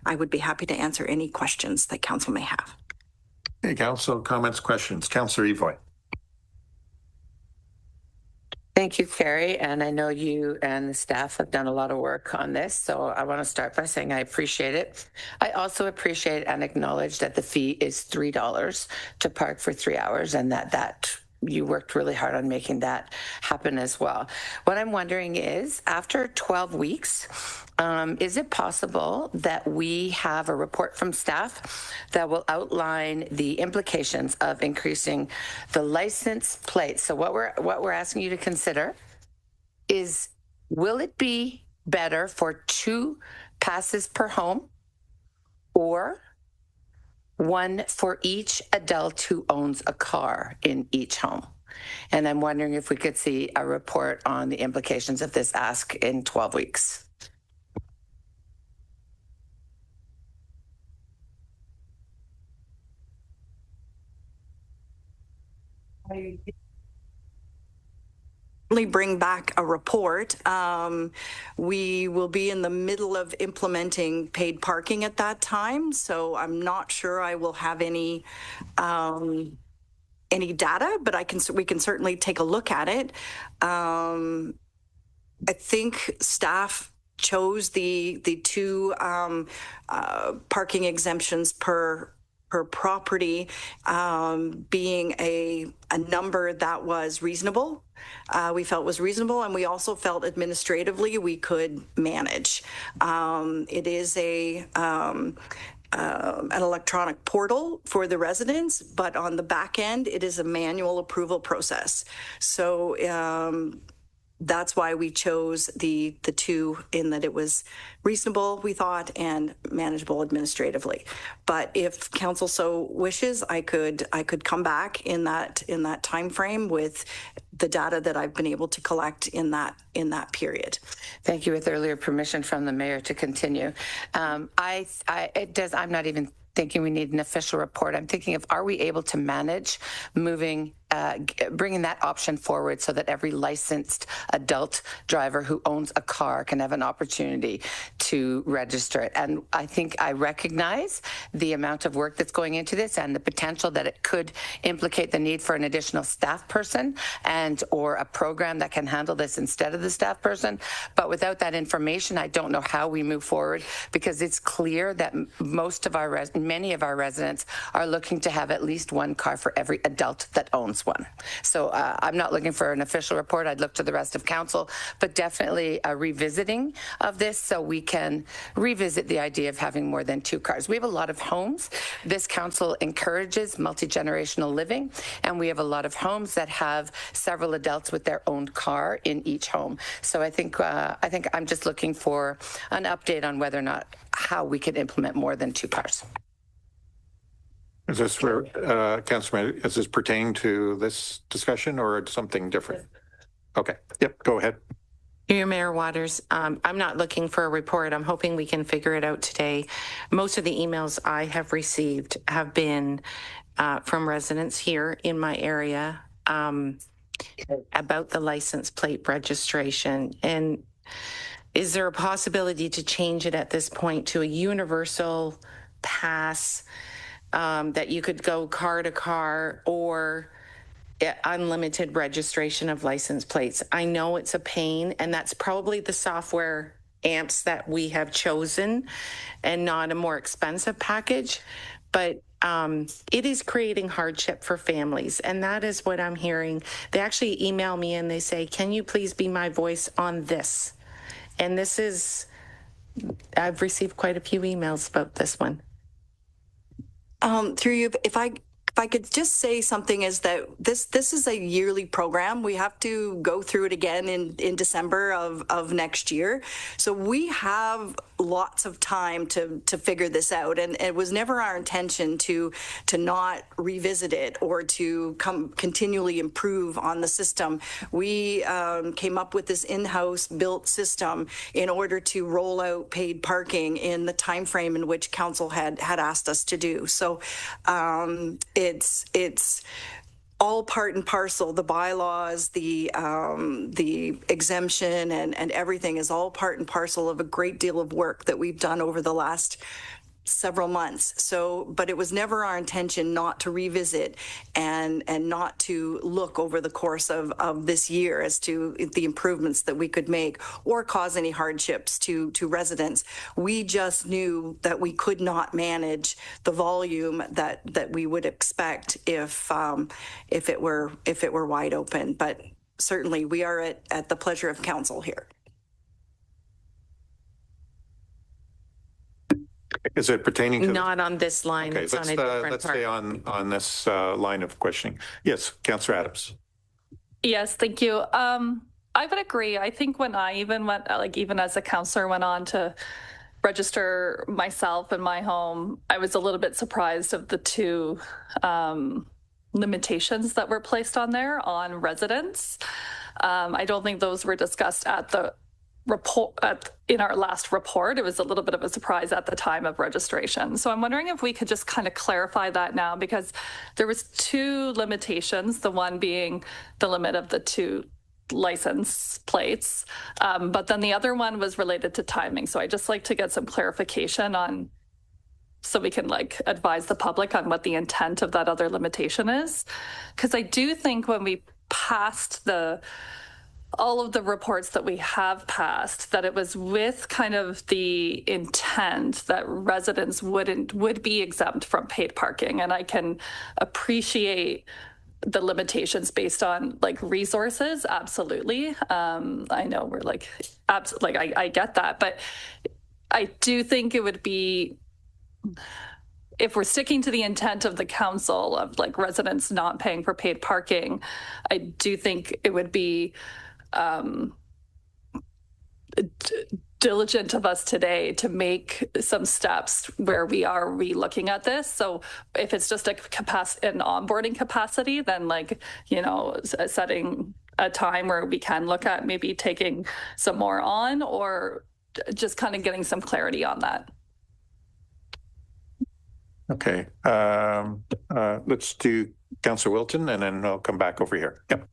I would be happy to answer any questions that council may have. Hey, council, comments, questions. Councillor Evoy. Thank you, Carrie. And I know you and the staff have done a lot of work on this. So I want to start by saying I appreciate it. I also appreciate and acknowledge that the fee is $3 to park for 3 hours, and that you worked really hard on making that happen as well. What I'm wondering is, after 12 weeks, is it possible that we have a report from staff that will outline the implications of increasing the license plate? So what we're asking you to consider is, will it be better for 2 passes per home, or 1 for each adult who owns a car in each home? And I'm wondering if we could see a report on the implications of this ask in 12 weeks. Bring back a report. We will be in the middle of implementing paid parking at that time, so I'm not sure I will have any data, but we can certainly take a look at it. I think staff chose the 2 parking exemptions per property, being a number that was reasonable. We felt was reasonable, and we also felt administratively we could manage. It is an electronic portal for the residents, but on the back end, it is a manual approval process. So that's why we chose the 2, in that it was reasonable, we thought, and manageable administratively. But if council so wishes, I could come back in that time frame with the data that I've been able to collect in that period. Thank you. With earlier permission from the mayor to continue, I'm not even thinking we need an official report. I'm thinking of, are we able to manage moving bringing that option forward so that every licensed adult driver who owns a car can have an opportunity to register it. And I think I recognize the amount of work that's going into this and the potential that it could implicate the need for an additional staff person and or a program that can handle this instead of the staff person. But without that information, I don't know how we move forward, because it's clear that many of our residents are looking to have at least one car for every adult that owns one. So I'm not looking for an official report. I'd look to the rest of council, but definitely a revisiting of this so we can revisit the idea of having more than 2 cars. We have a lot of homes. This council encourages multi-generational living, and we have a lot of homes that have several adults with their own car in each home. So I think I'm just looking for an update on whether or not how we could implement more than 2 cars. Is this for, Councilor, is this pertaining to this discussion or something different? Okay. Yep. Go ahead. Mayor Waters, I'm not looking for a report. I'm hoping we can figure it out today. Most of the emails I have received have been from residents here in my area about the license plate registration. And is there a possibility to change it at this point to a universal pass that you could go car to car, or unlimited registration of license plates? I know it's a pain, and that's probably the software amps that we have chosen and not a more expensive package, but it is creating hardship for families, and that is what I'm hearing. They actually email me and they say, can you please be my voice on this? And this is, I've received quite a few emails about this one. Through you, if I could just say something, is that this is a yearly program. We have to go through it again in December of next year. So we have lots of time to figure this out. And it was never our intention to not revisit it or to continually improve on the system. We came up with this in-house built system in order to roll out paid parking in the time frame in which council had asked us to do. So it's all part and parcel. The bylaws, the exemption, and everything is all part and parcel of a great deal of work that we've done over the last several months. So, but it was never our intention not to revisit and not to look over the course of this year as to the improvements that we could make or cause any hardships to residents. We just knew that we could not manage the volume that we would expect if it were wide open. But certainly we are at the pleasure of council here. Is it pertaining to? Not on this line. Okay, it's on a different let's part. stay on this line of questioning. Yes, Councillor Adams. Yes, thank you. I would agree. I think when I even went, even as a councillor, went on to register myself in my home, I was a little bit surprised of the 2 limitations that were placed on there on residents. I don't think those were discussed at the report in our last report. It was a little bit of a surprise at the time of registration. So I'm wondering if we could just kind of clarify that now, because there was 2 limitations, the one being the limit of the 2 license plates, but then the other one was related to timing. So I just like to get some clarification on, so we can advise the public on what the intent of that other limitation is. Because I do think when we passed all of the reports that we have passed, that it was with kind of the intent that residents would be exempt from paid parking. And I can appreciate the limitations based on resources. Absolutely. I know we're I get that, but I do think it would be, if we're sticking to the intent of the council of residents not paying for paid parking, I do think it would be diligent of us today to make some steps where we are re-looking at this. So if it's just an onboarding capacity, then setting a time where we can look at maybe taking some more on, or just kind of getting some clarity on that. Okay, let's do Councillor Wilton, and then I'll come back over here. Yep.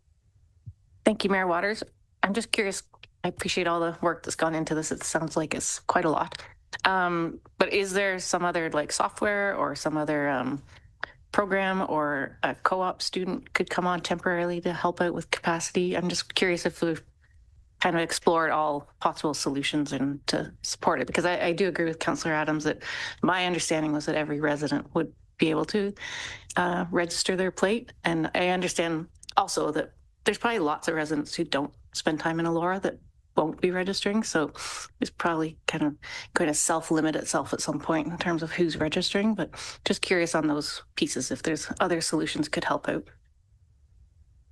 Thank you, Mayor Waters. I'm just curious. I appreciate all the work that's gone into this. It sounds like it's quite a lot. But is there some other like software or some other program or a co-op student could come on temporarily to help out with capacity? I'm just curious if we've kind of explored all possible solutions and to support it, because I do agree with Councillor Adams that my understanding was that every resident would be able to register their plate. And I understand also that there's probably lots of residents who don't spend time in Elora that won't be registering. So it's probably kind of going to self-limit itself at some point in terms of who's registering, but just curious on those pieces, if there's other solutions could help out.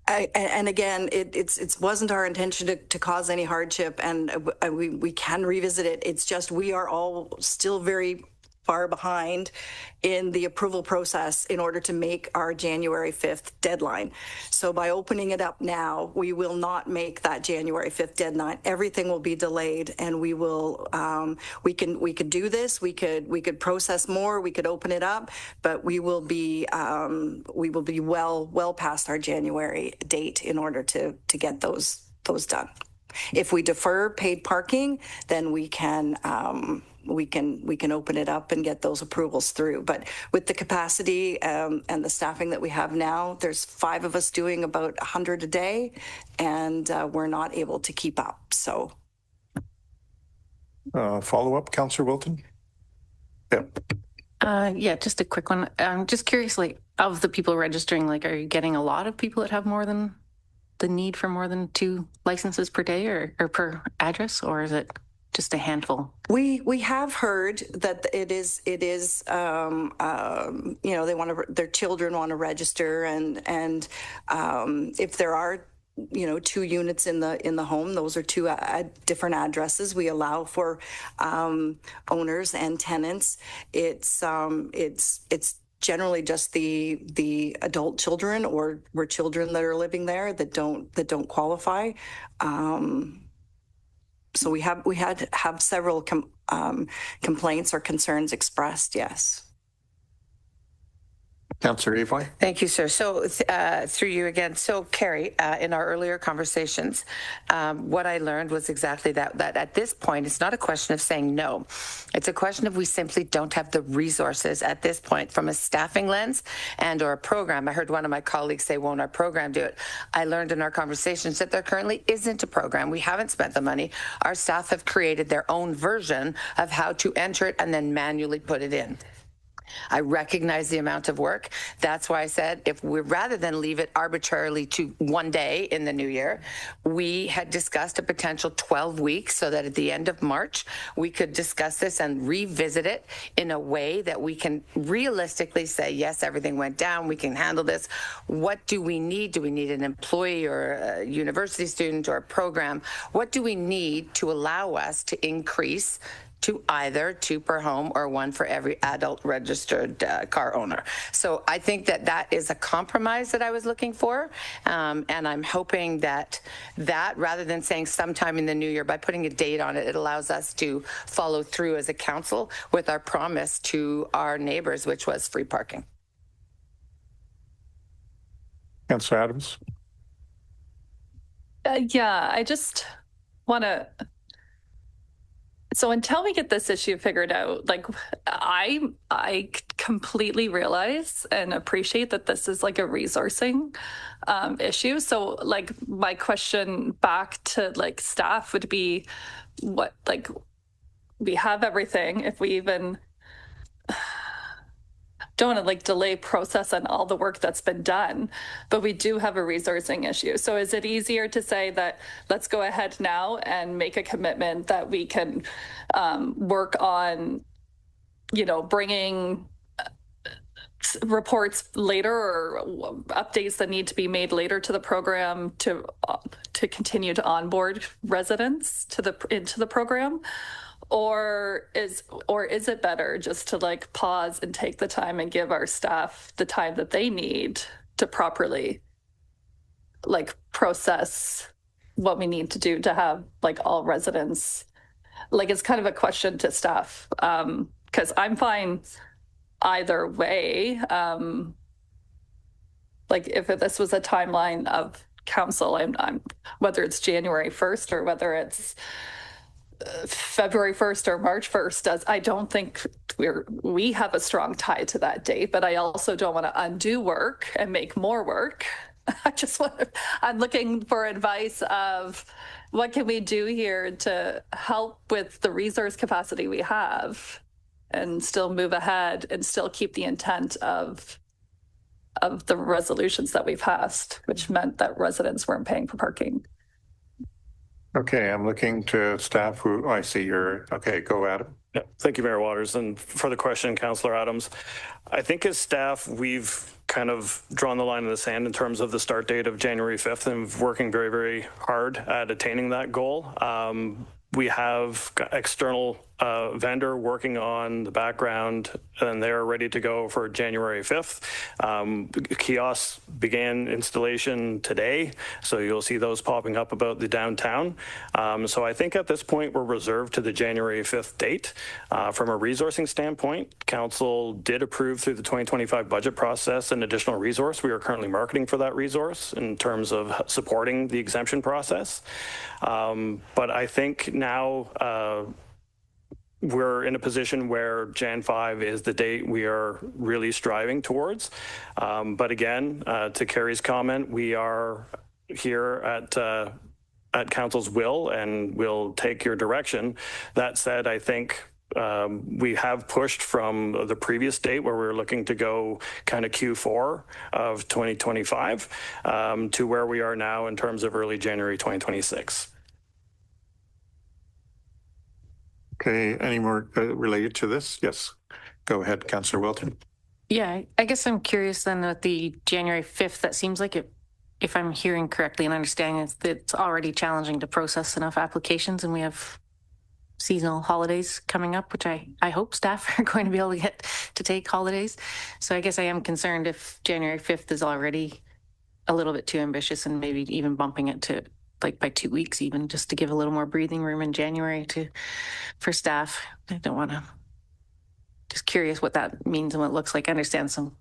And again, it wasn't our intention to cause any hardship, and we can revisit it. It's just we are all still very far behind in the approval process in order to make our January 5th deadline. So by opening it up now, we will not make that January 5th deadline. Everything will be delayed, and we will we could do this. We could process more. We could open it up, but we will be well past our January date in order to get those done. If we defer paid parking, then we can open it up and get those approvals through. But with the capacity and the staffing that we have now, there's 5 of us doing about 100 a day, and we're not able to keep up. So, follow up, Councillor Wilton. Yep. Yeah, just a quick one. I'm just curious, like, of the people registering, like, are you getting a lot of people that have more than the need for more than 2 licenses per day or per address, or is it just a handful? We have heard that it is they want to, their children want to register, and if there are 2 units in the home, those are 2 different addresses. We allow for owners and tenants. It's generally just the adult children or children that are living there that don't qualify. So we have several complaints or concerns expressed. Yes. Councillor Evoy. Thank you, sir. So through you again. So Carrie, in our earlier conversations, what I learned was exactly that at this point, it's not a question of saying no. It's a question of we simply don't have the resources at this point from a staffing lens and or a program. I heard one of my colleagues say, won't our program do it? I learned in our conversations that there currently isn't a program. We haven't spent the money. Our staff have created their own version of how to enter it and then manually put it in. I recognize the amount of work. That's why I said if we, rather than leave it arbitrarily to one day in the new year, we had discussed a potential 12 weeks so that at the end of March, we could discuss this and revisit it in a way that we can realistically say, yes, everything went down. We can handle this. What do we need? Do we need an employee or a university student or a program? What do we need to allow us to increase to either 2 per home or 1 for every adult registered car owner? So I think that is a compromise that I was looking for. And I'm hoping that rather than saying sometime in the new year, by putting a date on it, it allows us to follow through as a council with our promise to our neighbors, which was free parking. Councillor Adams. Yeah, I just want to. So until we get this issue figured out, like I completely realize and appreciate that this is like a resourcing issue. So like my question back to like staff would be, what, like, we have everything. If we even don't want to like delay process on all the work that's been done, but we do have a resourcing issue. So is it easier to say that let's go ahead now and make a commitment that we can work on, bringing reports later or updates that need to be made later to the program to continue to onboard residents into the program? Or is it better just to like pause and take the time and give our staff the time that they need to properly like process what we need to do to have like all residents? Like, it's kind of a question to staff, because I'm fine either way. Like if this was a timeline of council, I'm whether it's January 1st or whether it's February 1st or March 1st, as I don't think we have a strong tie to that date, but I also don't want to undo work and make more work. I'm looking for advice of what can we do here to help with the resource capacity we have and still move ahead and still keep the intent of the resolutions that we've passed, which meant that residents weren't paying for parking. Okay, I'm looking to staff who, I see you're, okay, go Adam. Yeah, thank you, Mayor Waters. And for the question, Councillor Adams, I think as staff, we've kind of drawn the line in the sand in terms of the start date of January 5th and working very, very hard at attaining that goal. We have external vendor working on the background, and they're ready to go for January 5th. Kiosks began installation today, so you'll see those popping up about the downtown. So I think at this point we're reserved to the January 5th date. From a resourcing standpoint, Council did approve through the 2025 budget process an additional resource. We are currently marketing for that resource in terms of supporting the exemption process. But I think now we're in a position where Jan 5 is the date we are really striving towards. But again, to Carrie's comment, we are here at Council's will and will take your direction. That said, I think we have pushed from the previous date where we were looking to go kind of Q4 of 2025 to where we are now in terms of early January 2026. Okay, any more related to this? Yes, go ahead, Councillor Wilton. Yeah, I guess I'm curious then with the January 5th, that seems like it, if I'm hearing correctly and understanding, it's already challenging to process enough applications, and we have seasonal holidays coming up, which I hope staff are going to be able to get to take holidays. So I guess I am concerned if January 5th is already a little bit too ambitious and maybe even bumping it to like by 2 weeks, even just to give a little more breathing room in January for staff. I don't want to, just curious what that means and what it looks like. I understand some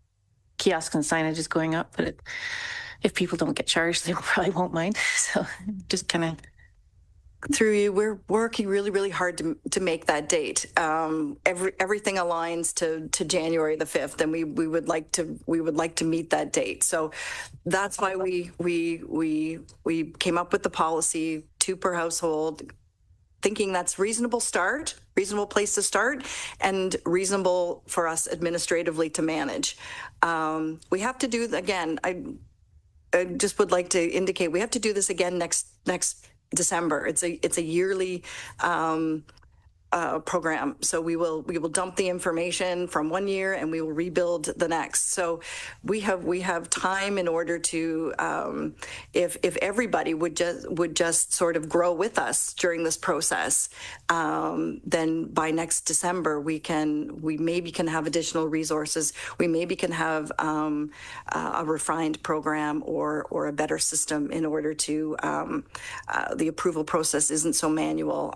kiosks and signage is going up, but if people don't get charged, they probably won't mind. So just kind of through you, we're working really, really hard to make that date. Everything aligns to January the 5th, and we would like to meet that date. So that's why we came up with the policy 2 per household, thinking that's reasonable place to start, and reasonable for us administratively to manage. We have to do again. I just would like to indicate we have to do this again next December. It's a yearly program. So we will dump the information from one year and we will rebuild the next. So we have time in order to if everybody would just sort of grow with us during this process, then by next December we maybe can have additional resources. We maybe can have a refined program or a better system in order to the approval process isn't so manual.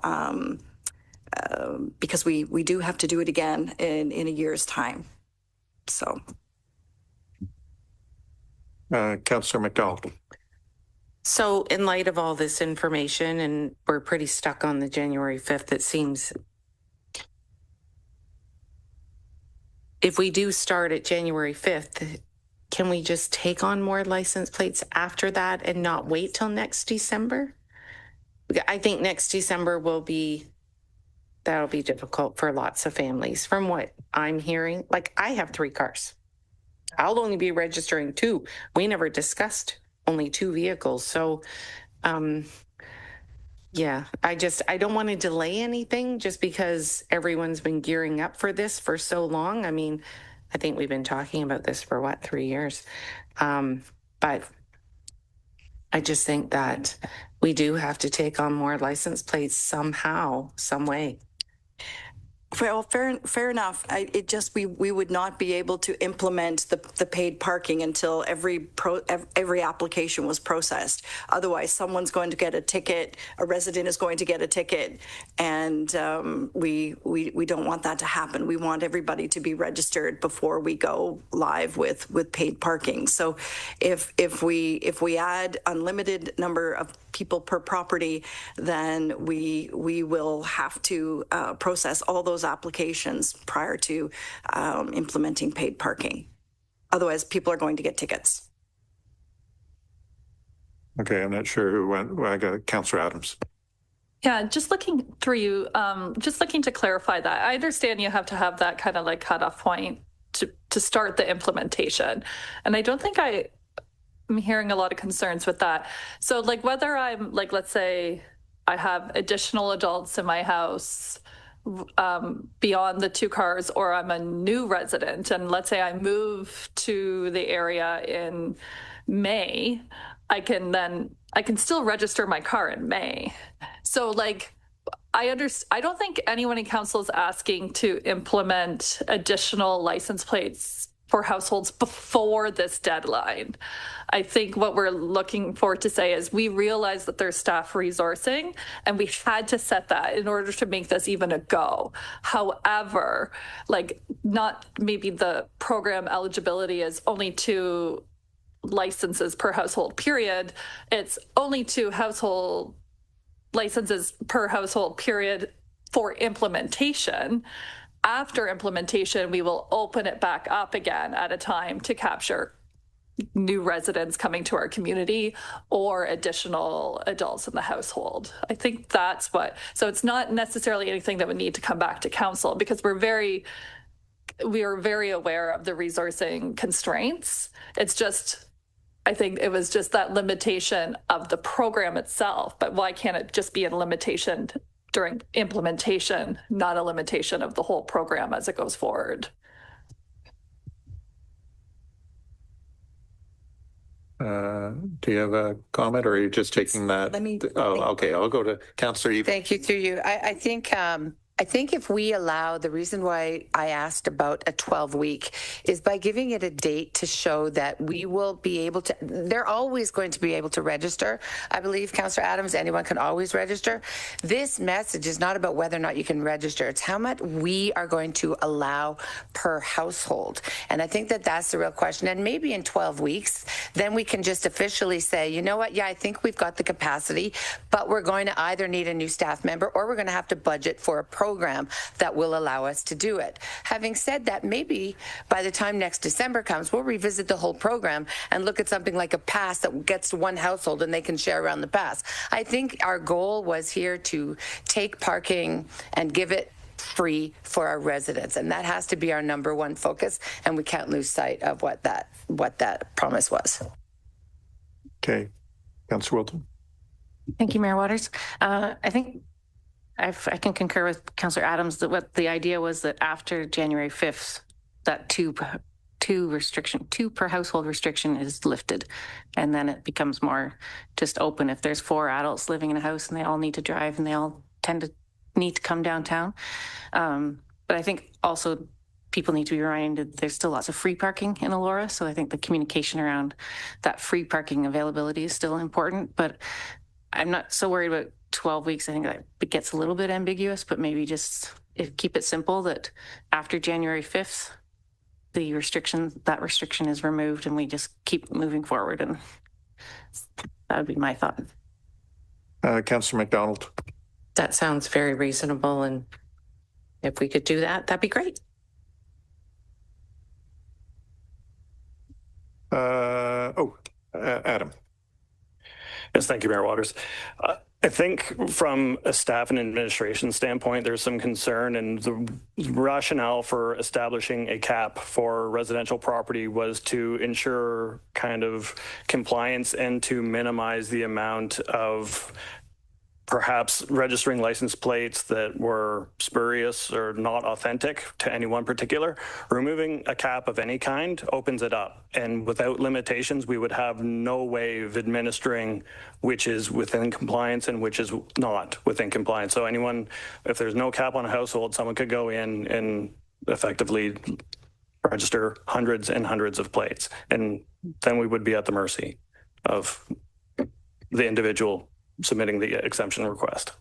Because we do have to do it again in a year's time. So. Councillor McDonald. So in light of all this information, and we're pretty stuck on the January 5th, it seems if we do start at January 5th, can we just take on more license plates after that and not wait till next December? I think next December that'll be difficult for lots of families. From what I'm hearing, like I have 3 cars. I'll only be registering 2. We never discussed only 2 vehicles. So, yeah, I don't want to delay anything just because everyone's been gearing up for this for so long. I mean, I think we've been talking about this for 3 years. But I just think that we do have to take on more license plates somehow, some way. Well, fair enough. We would not be able to implement the paid parking until every application was processed. Otherwise, someone's going to get a ticket. A resident is going to get a ticket, and we don't want that to happen. We want everybody to be registered before we go live with paid parking. So, if we add unlimited number of people per property, then we will have to process all those applications prior to implementing paid parking. Otherwise, people are going to get tickets. Okay, I'm not sure who went. Well, I got Councillor Adams. Yeah, just looking through you, just looking to clarify that. I understand you have to have that kind of like cutoff point to start the implementation. And I don't think I'm hearing a lot of concerns with that. So like whether I'm like, let's say I have additional adults in my house beyond the 2 cars, or I'm a new resident, and let's say I move to the area in May, I can still register my car in May. So like, I don't think anyone in council is asking to implement additional license plates for households before this deadline. I think what we're looking for to say is we realize that there's staff resourcing, and we had to set that in order to make this even a go. However, like, not maybe the program eligibility is only 2 licenses per household period. It's only 2 household licenses per household period for implementation. After implementation, we will open it back up again at a time to capture new residents coming to our community or additional adults in the household. I think that's so it's not necessarily anything that would need to come back to council, because we are very aware of the resourcing constraints. It's just, I think it was just that limitation of the program itself, but why can't it just be a limitation during implementation, not a limitation of the whole program as it goes forward? Do you have a comment, or are you just taking that? Okay. I'll go to Councillor Eve. Thank you, through you. I think if we allow, the reason why I asked about a 12-week is by giving it a date to show that we will be able to, they're always going to be able to register. I believe, Councillor Adams, anyone can always register. This message is not about whether or not you can register. It's how much we are going to allow per household. And I think that that's the real question. And maybe in 12 weeks, then we can just officially say, you know what, yeah, I think we've got the capacity, but we're going to either need a new staff member, or we're going to have to budget for a program that will allow us to do it. Having said that, maybe by the time next December comes, we'll revisit the whole program and look at something like a pass that gets to 1 household and they can share around the pass. I think our goal was here to take parking and give it free for our residents, and that has to be our number 1 focus, and we can't lose sight of what that promise was. Okay. Councillor Wilton. Thank you, Mayor Waters. I think I can concur with Councillor Adams that what the idea was that after January 5th, that two per household restriction is lifted, and then it becomes more just open. If there's 4 adults living in a house and they all need to drive and they all tend to need to come downtown. But I think also people need to be reminded there's still lots of free parking in Elora. So I think the communication around that free parking availability is still important, but I'm not so worried about 12 weeks. I think that it gets a little bit ambiguous, but maybe just keep it simple that after January 5th, that restriction is removed and we just keep moving forward. And that would be my thought. Councillor McDonald. That sounds very reasonable. And if we could do that, that'd be great. Adam. Yes, thank you, Mayor Waters. I think from a staff and administration standpoint, there's some concern, and the rationale for establishing a cap for residential property was to ensure kind of compliance and to minimize the amount of perhaps registering license plates that were spurious or not authentic to anyone particular. Removing a cap of any kind opens it up. And without limitations, we would have no way of administering which is within compliance and which is not within compliance. So anyone, if there's no cap on a household, someone could go in and effectively register hundreds and hundreds of plates. And then we would be at the mercy of the individual submitting the exemption request.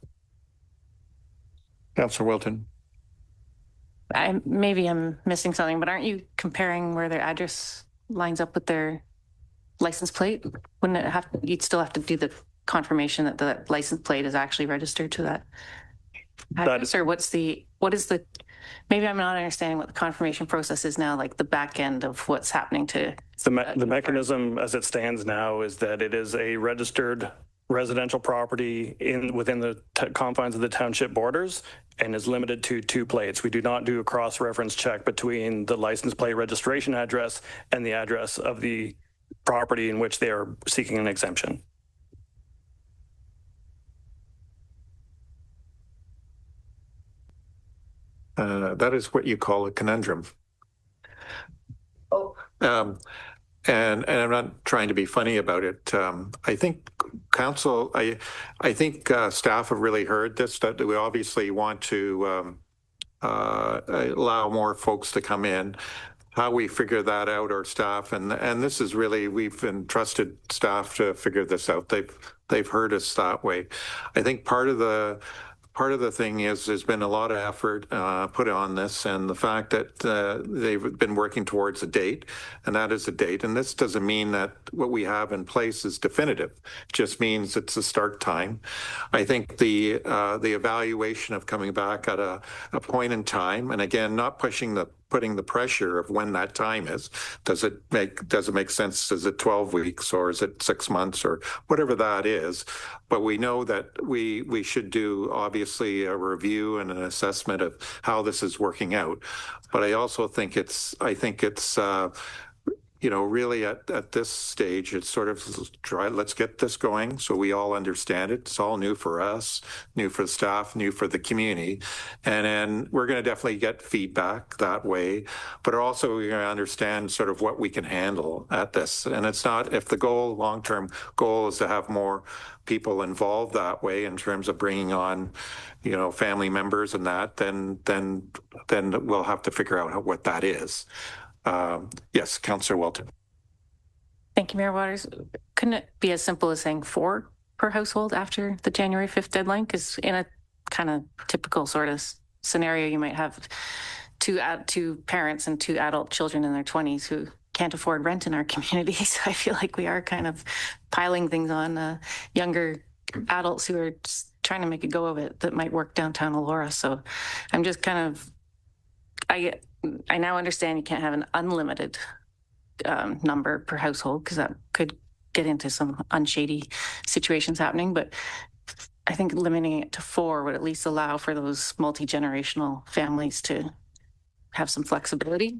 Councillor Wilton. Maybe I'm missing something, but aren't you comparing where their address lines up with their license plate? Wouldn't it have, you'd still have to do the confirmation that the license plate is actually registered to that address? Or what is the, maybe I'm not understanding what the confirmation process is now, like the back end of what's happening to. The mechanism as it stands now is that it is a registered residential property within the confines of the township borders and is limited to 2 plates. We do not do a cross-reference check between the license plate registration address and the address of the property in which they are seeking an exemption. That is what you call a conundrum. Oh. And I'm not trying to be funny about it. I think council, I think staff have really heard this, that we obviously want to allow more folks to come in. How we figure that out, our staff, and this is really, we've entrusted staff to figure this out. They've heard us that way. I think part of the thing is there's been a lot of effort put on this, and the fact that they've been working towards a date, and that is a date. And this doesn't mean that what we have in place is definitive. It just means it's a start time. I think the evaluation of coming back at a point in time, and again, not putting the pressure of when that time is. Does it make sense? Is it 12 weeks or is it 6 months or whatever that is? But we know that we should do obviously a review and an assessment of how this is working out. But I also think it's really at this stage, it's sort of let's get this going so we all understand it. It's all new for us, new for the staff, new for the community. And then we're going to definitely get feedback that way, but also we're going to understand sort of what we can handle at this. And it's not, if the long-term goal is to have more people involved that way in terms of bringing on, family members and that, then we'll have to figure out what that is. Yes, Councillor Wilton. Thank you, Mayor Waters. Couldn't it be as simple as saying 4 per household after the January 5th deadline? Because in a kind of typical sort of scenario, you might have two parents and 2 adult children in their 20s who can't afford rent in our community. So I feel like we are kind of piling things on younger adults who are just trying to make a go of it that might work downtown Elora. So I'm just kind of, I now understand you can't have an unlimited number per household because that could get into some unshady situations happening. But I think limiting it to 4 would at least allow for those multi-generational families to have some flexibility.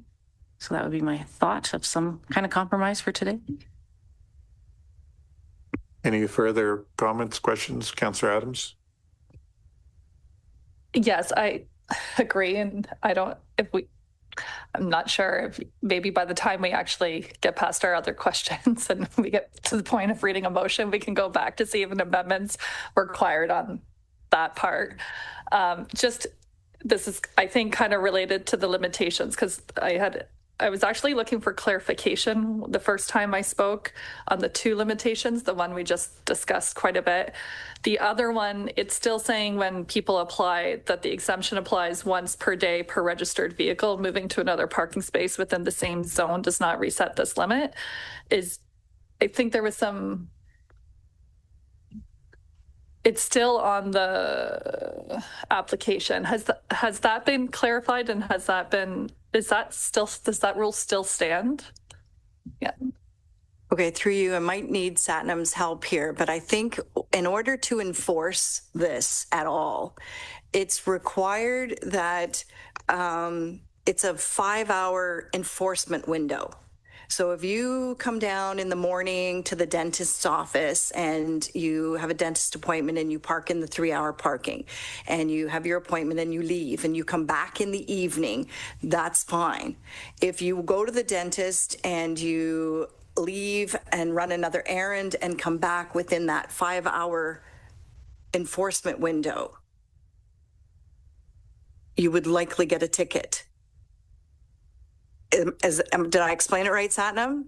So that would be my thought of some kind of compromise for today. Any further comments, questions, Councillor Adams? Yes, I agree. And I'm not sure if maybe by the time we actually get past our other questions and we get to the point of reading a motion, we can go back to see if an amendment's required on that part. This is, I think, kind of related to the limitations because I was actually looking for clarification the first time I spoke on the 2 limitations, the one we just discussed quite a bit. The other one, it's still saying when people apply that the exemption applies once per day per registered vehicle. Moving to another parking space within the same zone does not reset this limit. I think there was some, it's still on the application. Has that been clarified and does that rule still stand? Yeah. Okay, through you, I might need Satnam's help here, but I think in order to enforce this at all, it's required that it's a 5-hour enforcement window. So if you come down in the morning to the dentist's office and you have a dentist appointment and you park in the 3-hour parking and you have your appointment and you leave and you come back in the evening, that's fine. If you go to the dentist and you leave and run another errand and come back within that 5-hour enforcement window, you would likely get a ticket. Did I explain it right, Satnam?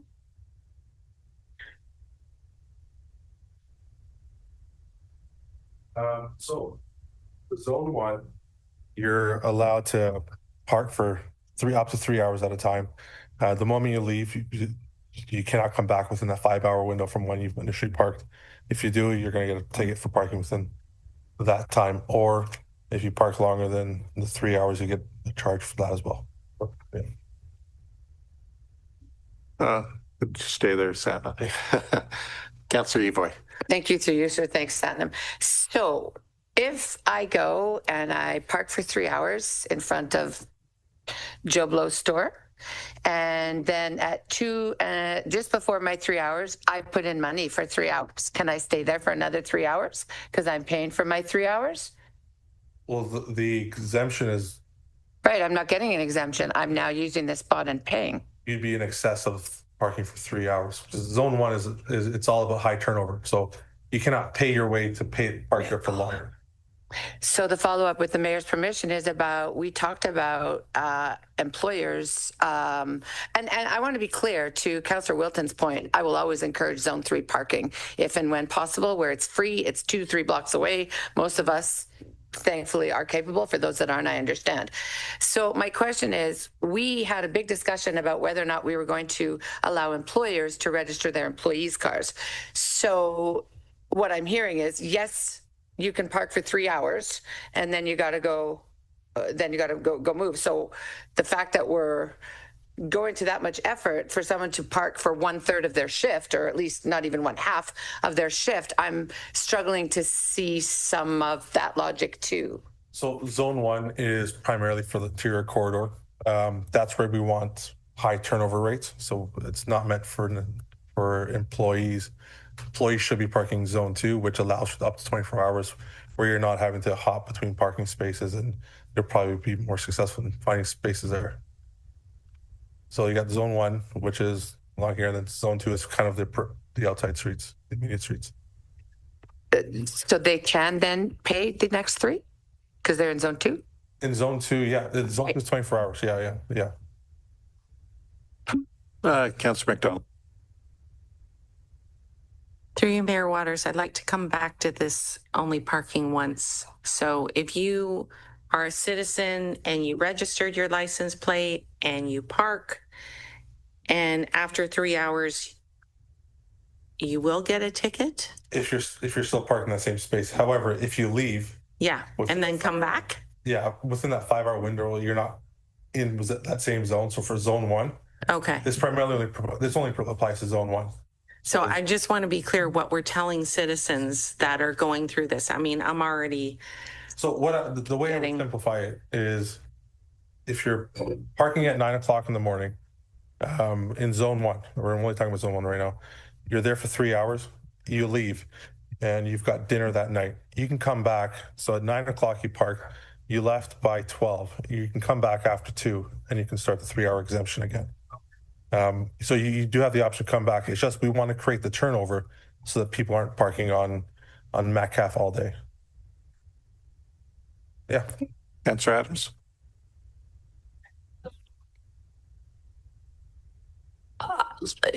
So zone 1, you're allowed to park for up to 3 hours at a time. The moment you leave, you cannot come back within that 5-hour window from when you've initially parked. If you do, you're going to get a ticket for parking within that time. Or if you park longer than the 3 hours, you get a charge for that as well. Yeah. Stay there, Satnam. Councillor Evoy. Thank you, through you, sir. Thanks, Satnam. So if I go and I park for 3 hours in front of Joe Blow's store, and then at 2, just before my 3 hours, I put in money for 3 hours. Can I stay there for another 3 hours because I'm paying for my 3 hours? Well, the exemption is... Right, I'm not getting an exemption. I'm now using this spot and paying. You'd be in excess of parking for 3 hours. Zone 1 is it's all about high turnover. So you cannot pay your way to park there for longer. So the follow-up with the mayor's permission is we talked about employers, and I want to be clear to Councillor Wilton's point, I will always encourage zone 3 parking if and when possible, where it's free, it's 2-3 blocks away. Most of us thankfully are capable. For those that aren't, I understand. So my question is, we had a big discussion about whether or not we were going to allow employers to register their employees' cars. So what I'm hearing is, yes, you can park for 3 hours and then you got to go, go move. So the fact that we're going to that much effort for someone to park for 1/3 of their shift, or at least not even 1/2 of their shift, I'm struggling to see some of that logic too. So zone 1 is primarily for the interior corridor. That's where we want high turnover rates. So it's not meant for employees. Employees should be parking zone 2, which allows for up to 24 hours where you're not having to hop between parking spaces, and you'll probably be more successful in finding spaces there. So you got zone 1, which is along here, and then zone 2 is kind of the outside streets, the immediate streets. So they can then pay the next 3 because they're in zone 2? In zone 2, yeah. Zone 2 is 24 hours. Yeah. Councillor McDonald. Through you, Mayor Waters, I'd like to come back to this only parking once. So if you are a citizen and you registered your license plate and you park, and after 3 hours, you will get a ticket? If you're still parking in that same space. However, if you leave... Yeah, and then come back? Yeah, within that 5-hour window, you're not in that same zone. So for zone 1, okay, this only applies to zone 1. So I just want to be clear what we're telling citizens that are going through this. I mean, I'm already... So the way I would simplify it is, if you're parking at 9 o'clock in the morning in zone 1, we're only talking about zone 1 right now, you're there for 3 hours, you leave, and you've got dinner that night. You can come back. So at 9 o'clock you park, you left by 12. You can come back after 2, and you can start the 3-hour exemption again. So you do have the option to come back. It's just we want to create the turnover so that people aren't parking on Metcalfe all day. Yeah. Councillor Adams.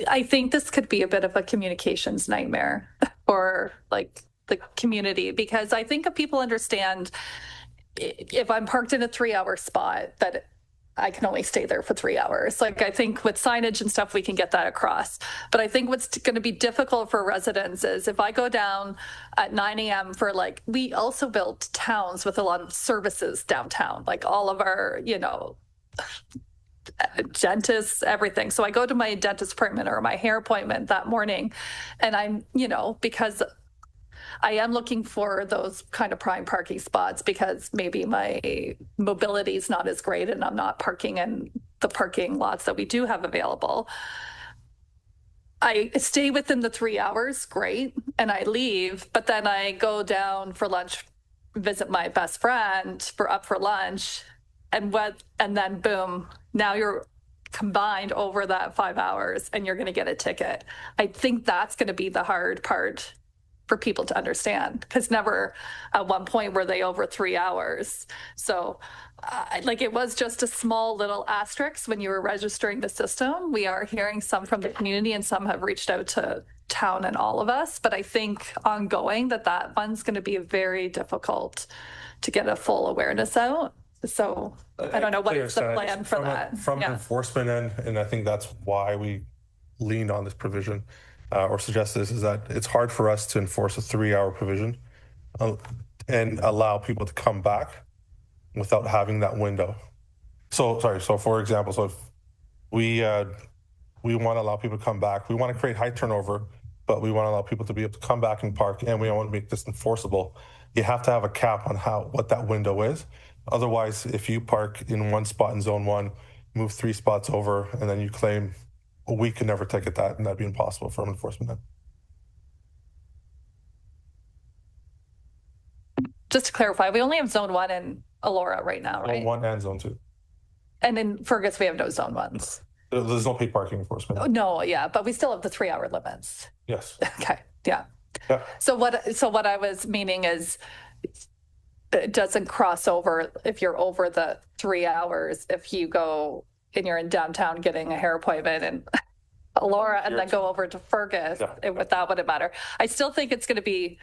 I think this could be a bit of a communications nightmare for like the community, because I think if people understand, if I'm parked in a 3-hour spot, that I can only stay there for 3 hours. Like, I think with signage and stuff, we can get that across. But I think what's going to be difficult for residents is if I go down at 9 a.m. for we also built towns with a lot of services downtown, like all of our, dentists, everything. So I go to my dentist appointment or my hair appointment that morning, and I'm, because I am looking for those kind of prime parking spots, because maybe my mobility is not as great and I'm not parking in the parking lots that we do have available. I stay within the 3 hours, great, and I leave, but then I go down for lunch, visit my best friend for lunch, and then boom, now you're combined over that 5 hours and you're going to get a ticket. I think that's going to be the hard part for people to understand, because never at one point were they over 3 hours. So it was just a small little asterisk when you were registering the system. We are hearing some from the community and some have reached out to town and all of us, but I think ongoing that one's going to be very difficult to get a full awareness out. So I don't know what is the plan for that. From enforcement end, and I think that's why we leaned on this provision or suggest this, is that it's hard for us to enforce a 3-hour provision and allow people to come back without having that window. So for example, so if we want to allow people to come back, we want to create high turnover, but we want to allow people to be able to come back and park, and we want to make this enforceable. You have to have a cap on what that window is. Otherwise, if you park in one spot in zone 1, move 3 spots over, and then you claim, well, we can never ticket that, and that'd be impossible from enforcement then. Just to clarify, we only have zone 1 in Elora right now, right? Zone 1 and zone 2. And in Fergus, we have no zone 1s. There's no paid parking enforcement. No, yeah, but we still have the 3-hour limits. Yes. Okay, yeah. So what I was meaning is, it doesn't cross over if you're over the 3 hours. If you go and you're in downtown getting a hair appointment in Elora and then go over to Fergus, that wouldn't matter. I still think it's going to be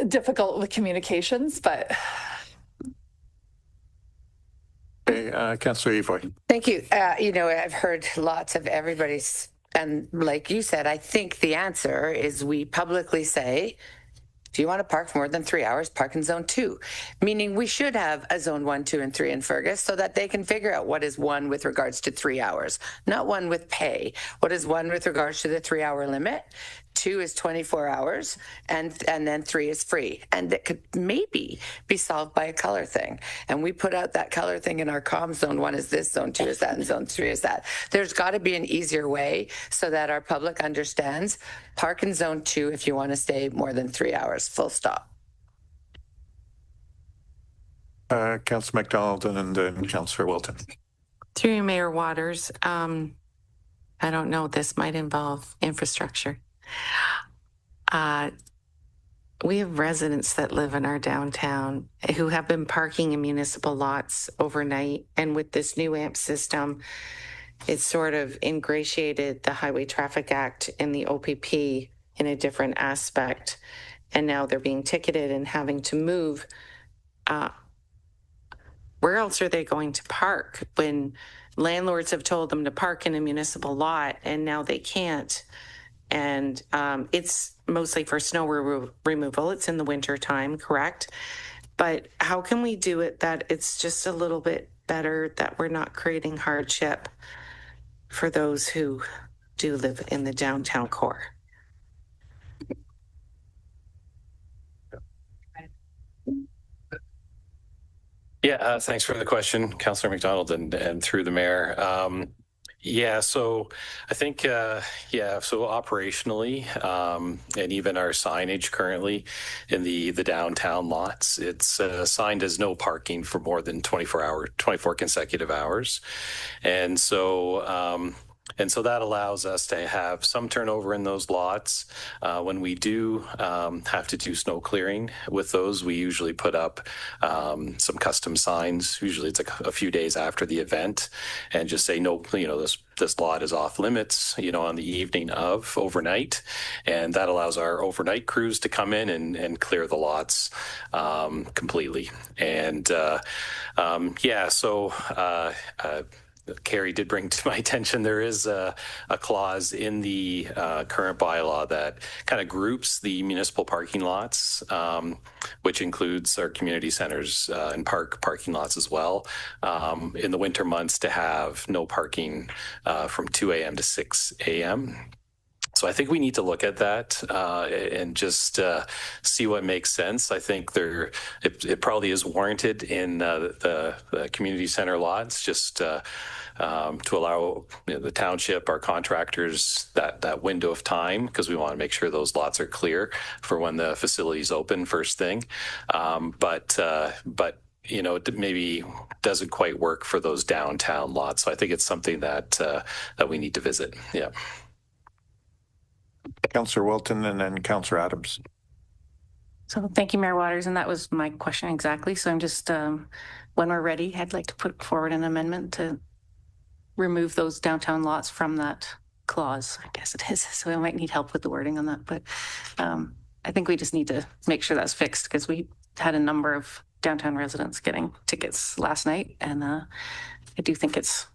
difficult with communications, but. Councillor Evoy. Thank you. I've heard lots of everybody's, and like you said, I think the answer is we publicly say, if you want to park for more than 3 hours, park in zone 2, meaning we should have a zone 1, 2, and 3 in Fergus so that they can figure out what is 1 with regards to 3 hours, not 1 with pay. What is 1 with regards to the 3-hour limit? 2 is 24 hours, and then 3 is free. And it could maybe be solved by a color thing. And we put out that color thing in our comms. Zone 1 is this, zone 2 is that, and zone 3 is that. There's got to be an easier way so that our public understands. Park in zone 2 if you want to stay more than 3 hours, full stop. Councillor McDonald and then Councillor Wilton. Through you, Mayor Waters, I don't know, this might involve infrastructure. We have residents that live in our downtown who have been parking in municipal lots overnight. And with this new AMP system, it's sort of ingratiated the Highway Traffic Act and the OPP in a different aspect. And now they're being ticketed and having to move. Where else are they going to park when landlords have told them to park in a municipal lot and now they can't? And it's mostly for snow removal. It's in the winter time, correct? But how can we do it that it's just a little bit better, that we're not creating hardship for those who do live in the downtown core? Yeah, thanks for the question, Councillor McDonald, and through the mayor. So I think, so operationally, and even our signage currently in the downtown lots, it's signed as no parking for more than 24 consecutive hours. And so that allows us to have some turnover in those lots. When we do have to do snow clearing with those, we usually put up some custom signs. Usually it's a few days after the event, and just say, no, this lot is off limits, on the evening of overnight. And that allows our overnight crews to come in and clear the lots completely. And Carrie did bring to my attention, there is a clause in the current bylaw that kind of groups the municipal parking lots, which includes our community centers and parking lots as well, in the winter months to have no parking from 2 a.m. to 6 a.m. So I think we need to look at that and just see what makes sense. I think it probably is warranted in the community center lots, just to allow the township, our contractors, that window of time, because we want to make sure those lots are clear for when the facility's open first thing. But it maybe doesn't quite work for those downtown lots. So I think it's something that we need to visit. Yeah. Councillor Wilton and then Councillor Adams. So thank you, Mayor Waters. And that was my question exactly. So I'm just, when we're ready, I'd like to put forward an amendment to remove those downtown lots from that clause, I guess it is. So I might need help with the wording on that. But I think we just need to make sure that's fixed, because we had a number of downtown residents getting tickets last night. And I do think it's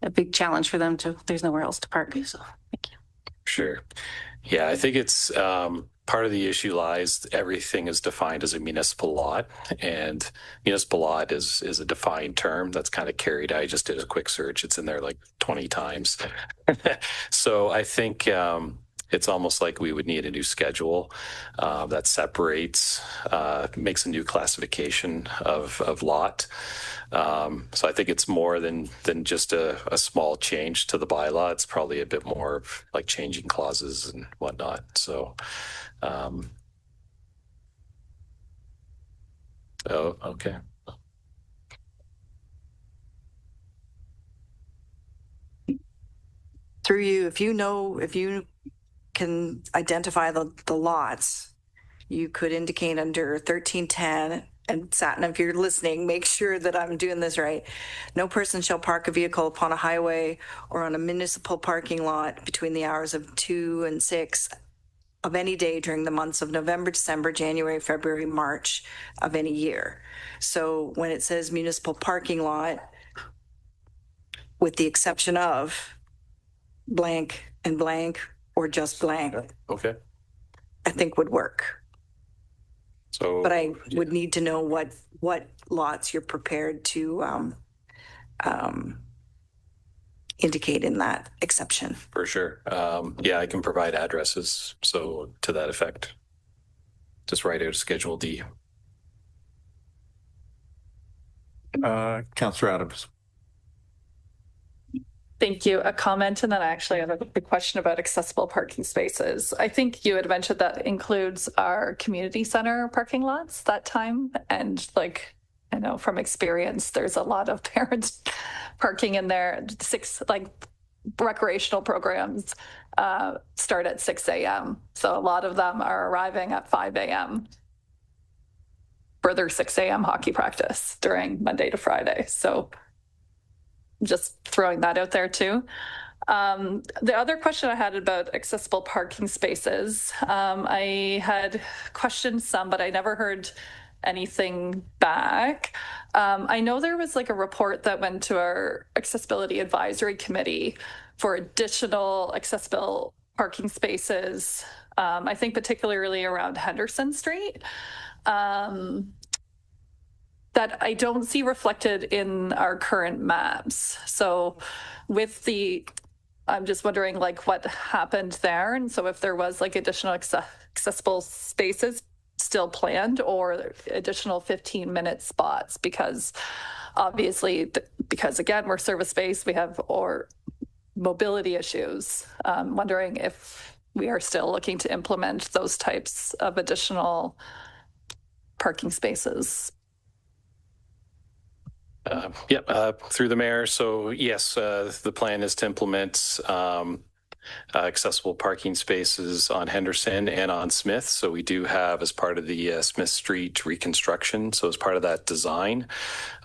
a big challenge for them there's nowhere else to park. So thank you. Sure. Yeah, I think it's part of the issue lies everything is defined as a municipal lot, and municipal lot is a defined term that's kind of carried. I just did a quick search. It's in there like 20 times. So I think it's almost like we would need a new schedule that separates, makes a new classification of lot. So I think it's more than just a small change to the bylaw. It's probably a bit more of like changing clauses and whatnot. So, okay. Through you, if you can identify the lots, you could indicate under 1310. And Satin, if you're listening, make sure that I'm doing this right. No person shall park a vehicle upon a highway or on a municipal parking lot between the hours of 2 and 6 of any day during the months of November, December, January, February, March of any year. So when it says municipal parking lot, with the exception of blank and blank or just blank, okay, I think would work. So, but I would need to know what lots you're prepared to indicate in that exception. For sure. Yeah, I can provide addresses. So to that effect, just write out Schedule D. Councillor Adams. Thank you. A comment, and then I actually have a question about accessible parking spaces. I think you had mentioned that includes our community center parking lots that time. And like, I know from experience, there's a lot of parents parking in there. Recreational programs start at 6 a.m. So a lot of them are arriving at 5 a.m. for their 6 a.m. hockey practice during Monday to Friday. So just throwing that out there too. The other question I had about accessible parking spaces, I had questioned some, but I never heard anything back. I know there was like a report that went to our accessibility advisory committee for additional accessible parking spaces, I think particularly around Henderson Street. That I don't see reflected in our current maps. So I'm just wondering like what happened there. And so if there was like additional accessible spaces still planned or additional 15-minute spots, because obviously, because again, we're service-based, we have or mobility issues. Wondering if we are still looking to implement those types of additional parking spaces. Through the mayor. So yes, the plan is to implement accessible parking spaces on Henderson and on Smith. So we do have, as part of the Smith Street reconstruction, so as part of that design,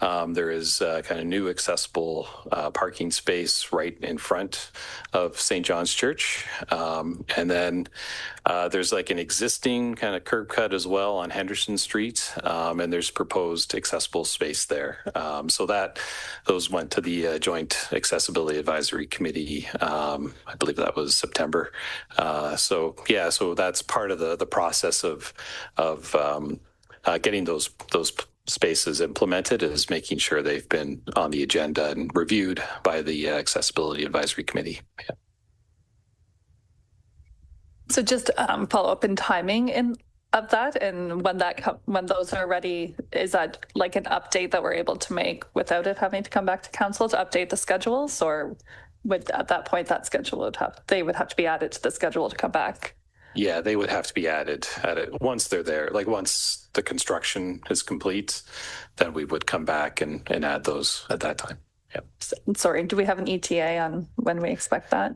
there is kind of new accessible parking space right in front of St. John's Church. And then there's like an existing kind of curb cut as well on Henderson Street. And there's proposed accessible space there. So those went to the Joint Accessibility Advisory Committee. I believe that was September. So that's part of the process of getting those spaces implemented, is making sure they've been on the agenda and reviewed by the Accessibility Advisory Committee. So just follow up in timing of that, and when those are ready, is that like an update that we're able to make without it having to come back to council to update the schedules, or would at that point that schedule would have to be added to the schedule to come back? Yeah, they would have to be added once they're there. Like once the construction is complete, then we would come back and add those at that time. Yeah. Sorry, do we have an ETA on when we expect that?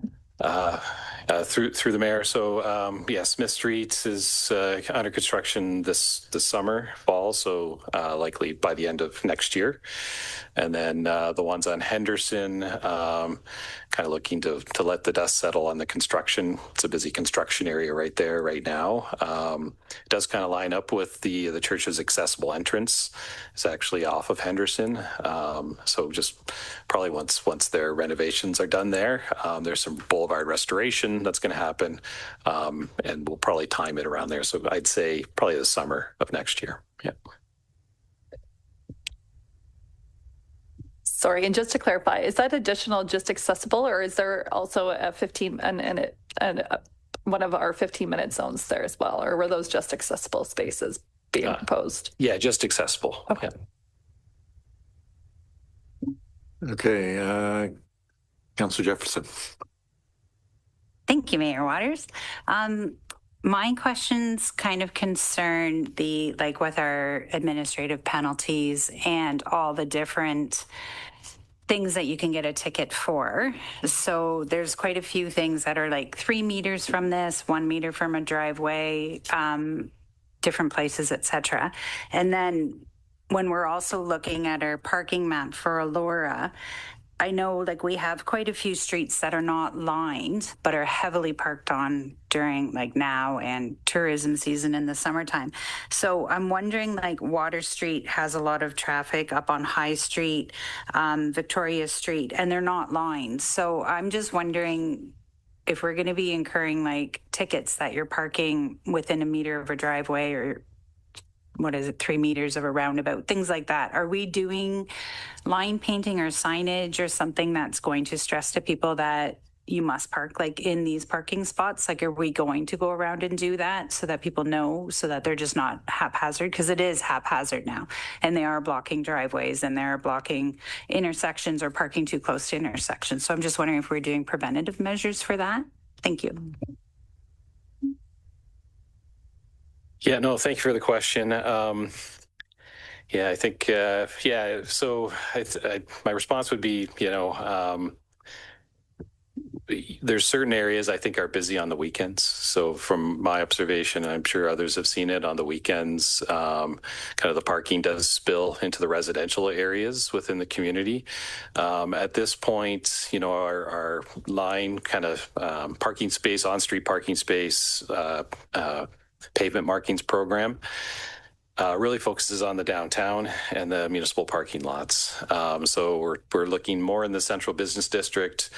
Through the mayor. So Smith Street is under construction this summer, fall. So likely by the end of next year. And then the ones on Henderson, kind of looking to let the dust settle on the construction. It's a busy construction area right there right now. It does kind of line up with the church's accessible entrance. It's actually off of Henderson. So just probably once their renovations are done there, there's some boulevard restoration that's going to happen, and we'll probably time it around there. So I'd say probably the summer of next year. Yeah. Sorry, and just to clarify, is that additional just accessible, or is there also a 15 and one of our 15-minute zones there as well, or were those just accessible spaces being proposed? Yeah, just accessible. Okay. Yeah. Okay, Councillor Jefferson. Thank you, Mayor Waters. My questions kind of concern with our administrative penalties and all the different things that you can get a ticket for. So there's quite a few things that are like 3 meters from this, 1 meter from a driveway, different places, etc. And then when we're also looking at our parking map for Elora, I know we have quite a few streets that are not lined, but are heavily parked on during now and tourism season in the summertime. So I'm wondering, Water Street has a lot of traffic up on High Street, Victoria Street, and they're not lined. So I'm just wondering if we're going to be incurring tickets that you're parking within a meter of a driveway, or 3 meters of a roundabout, things like that. Are we doing line painting or signage or something that's going to stress to people that you must park in these parking spots? Are we going to go around and do that so that people know, so that they're just not haphazard? Because it is haphazard now, and they are blocking driveways, and they're blocking intersections or parking too close to intersections. So I'm just wondering if we're doing preventative measures for that. Thank you. Yeah, no, thank you for the question. I think, so my response would be, there's certain areas I think are busy on the weekends. So from my observation, and I'm sure others have seen it on the weekends, kind of the parking does spill into the residential areas within the community. At this point, our line kind of parking space, on-street parking space, pavement markings program really focuses on the downtown and the municipal parking lots. So we're looking more in the central business district,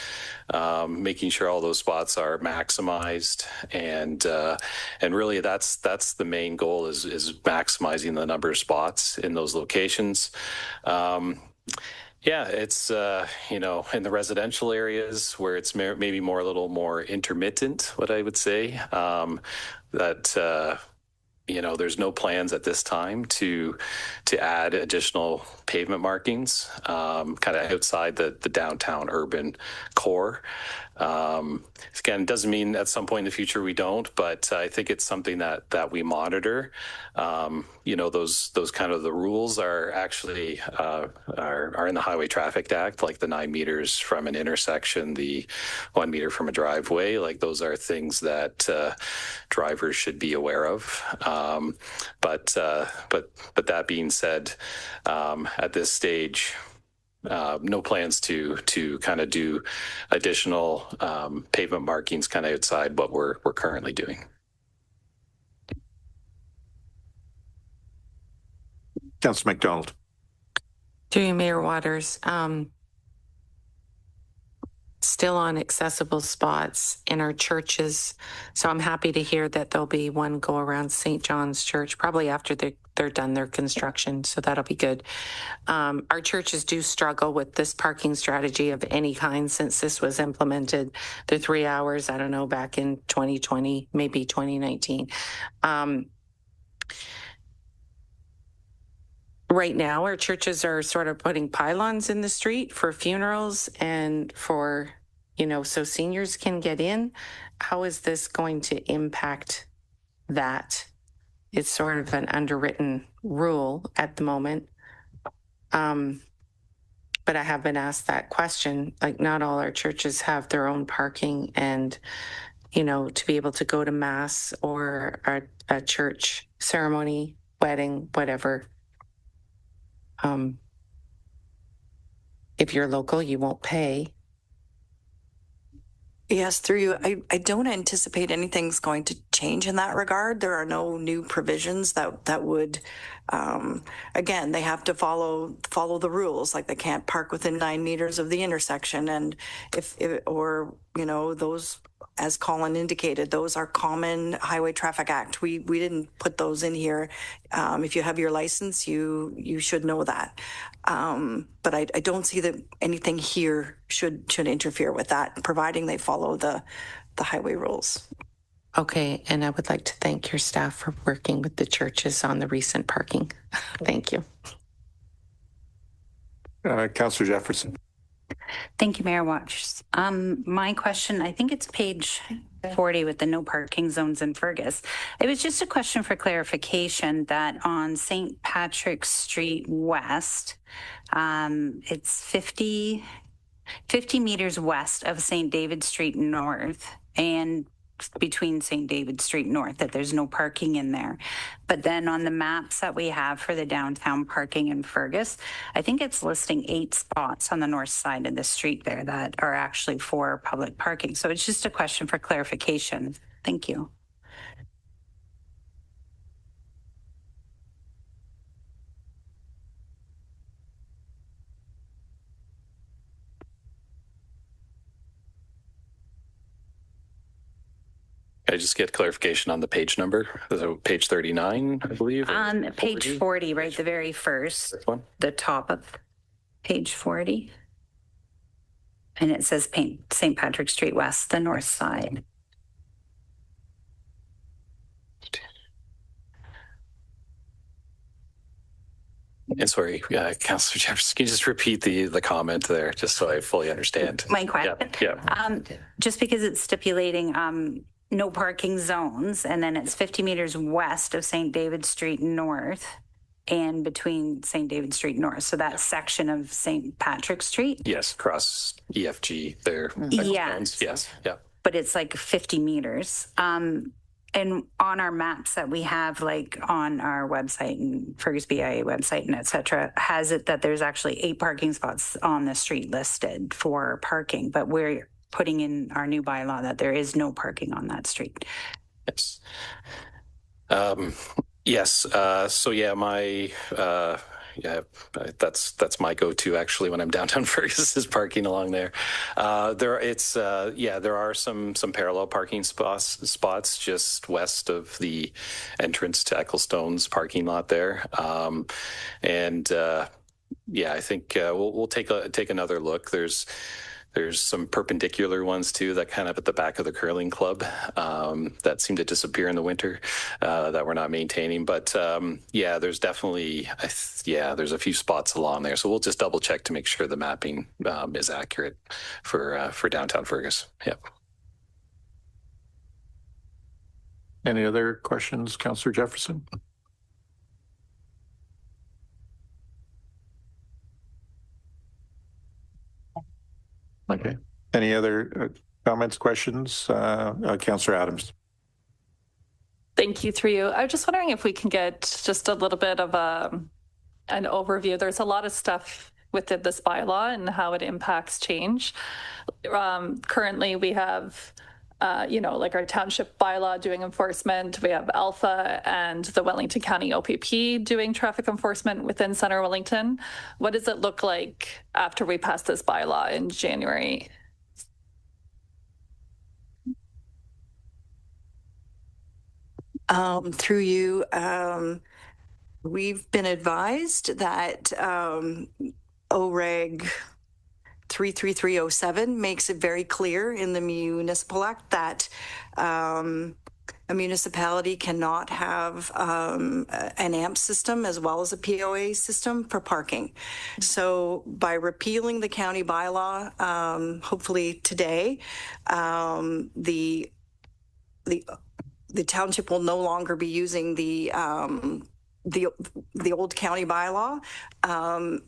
making sure all those spots are maximized, and really that's the main goal is maximizing the number of spots in those locations. It's, in the residential areas where it's maybe a little more intermittent, what I would say, there's no plans at this time to add additional pavement markings, kind of outside the downtown urban core. Again, it doesn't mean at some point in the future we don't, but I think it's something that we monitor. Those kind of the rules are actually are in the Highway Traffic Act, like the 9 meters from an intersection, the 1 meter from a driveway. Those are things that drivers should be aware of. But that being said, at this stage, no plans to kind of do additional pavement markings kind of outside what we're currently doing. Councillor McDonald. Through you, Mayor Waters. still on accessible spots in our churches. So I'm happy to hear that there'll be one go around St. John's Church, probably after they're done their construction. So that'll be good. Our churches do struggle with this parking strategy of any kind since this was implemented. The 3 hours, I don't know, back in 2020, maybe 2019. Right now, our churches are sort of putting pylons in the street for funerals and for, so seniors can get in. How is this going to impact that? It's sort of an underwritten rule at the moment. But I have been asked that question. Like, not all our churches have their own parking, and, to be able to go to mass or a church ceremony, wedding, whatever. If you're local, you won't pay. Yes, through you. I don't anticipate anything's going to change in that regard. There are no new provisions that would, again, they have to follow the rules. Like, they can't park within 9 meters of the intersection. And those, as Colin indicated, those are common Highway Traffic Act. We didn't put those in here. If you have your license, you should know that. But I don't see that anything here should interfere with that, providing they follow the highway rules. Okay, and I would like to thank your staff for working with the churches on the recent parking. Thank you. Councillor Jefferson. Thank you, Mayor Waters. My question, I think it's page 40 with the no parking zones in Fergus. It was just a question for clarification that on St. Patrick Street West, it's 50 meters west of St. David Street North and between St. David Street North, that there's no parking in there. But then on the maps that we have for the downtown parking in Fergus, I think it's listing 8 spots on the north side of the street there that are actually for public parking. So it's just a question for clarification. Thank you. I just get clarification on the page number. So page 39, I believe. On page 40, right, the very first, the top of page 40. And it says St. Patrick Street West, the north side. And sorry, Councillor Jefferson, can you just repeat the comment there, just so I fully understand? My question? Yeah. Just because it's stipulating no parking zones, and then it's 50 meters west of St. David Street North and between St. David Street North. So that section of St. Patrick Street? Yes, across EFG there. Yes. Yes, yeah. But it's like 50 meters. And on our maps that we have, like on our website and Fergus BIA website and et cetera, has it that there's actually 8 parking spots on the street listed for parking, but we're putting in our new bylaw that there is no parking on that street. Yes. Yes. So yeah, that's my go-to actually when I'm downtown Fergus is parking along there. There are some parallel parking spots just west of the entrance to Ecclestone's parking lot there. I think we'll take another look. There's some perpendicular ones too that kind of at the back of the curling club that seem to disappear in the winter that we're not maintaining. But there's definitely, there's a few spots along there. So we'll just double check to make sure the mapping is accurate for downtown Fergus. Yeah. Any other questions, Councillor Jefferson? Okay. Any other comments, questions? Councillor Adams. Thank you, through you. I was just wondering if we can get just a little bit of an overview. There's a lot of stuff within this bylaw and how it impacts change. Currently, we have, like our township bylaw doing enforcement. We have Alpha and the Wellington County OPP doing traffic enforcement within Center Wellington. What does it look like after we pass this bylaw in January Through you, we've been advised that OREG 33307 makes it very clear in the Municipal Act that a municipality cannot have an AMP system as well as a POA system for parking. So by repealing the county bylaw, hopefully today, the township will no longer be using the old county bylaw,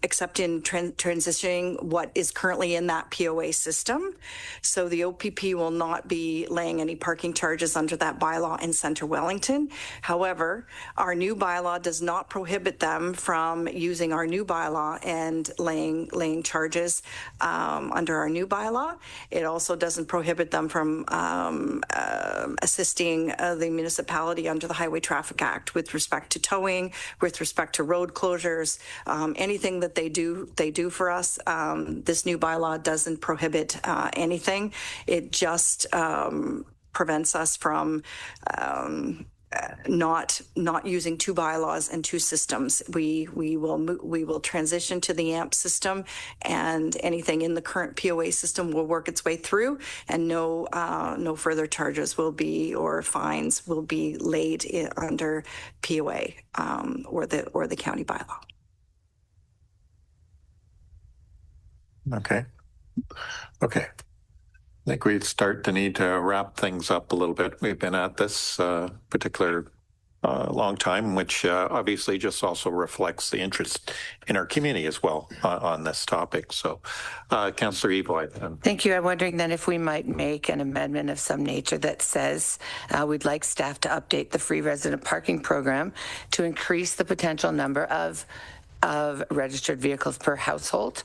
except in transitioning what is currently in that POA system. So the OPP will not be laying any parking charges under that bylaw in Centre Wellington. However, our new bylaw does not prohibit them from using our new bylaw and laying charges under our new bylaw. It also doesn't prohibit them from assisting the municipality under the Highway Traffic Act with respect to towing, with respect to road closures, anything that they do for us. This new bylaw doesn't prohibit anything. It just prevents us from not using two bylaws and two systems. We will transition to the AMP system, and anything in the current POA system will work its way through, and no further charges will be or fines will be laid under POA or the county bylaw. Okay. I think we start to need to wrap things up a little bit. We've been at this particular long time, which obviously just also reflects the interest in our community as well on this topic. So, Councillor Evo. Thank you. I'm wondering then if we might make an amendment of some nature that says we'd like staff to update the free resident parking program to increase the potential number of registered vehicles per household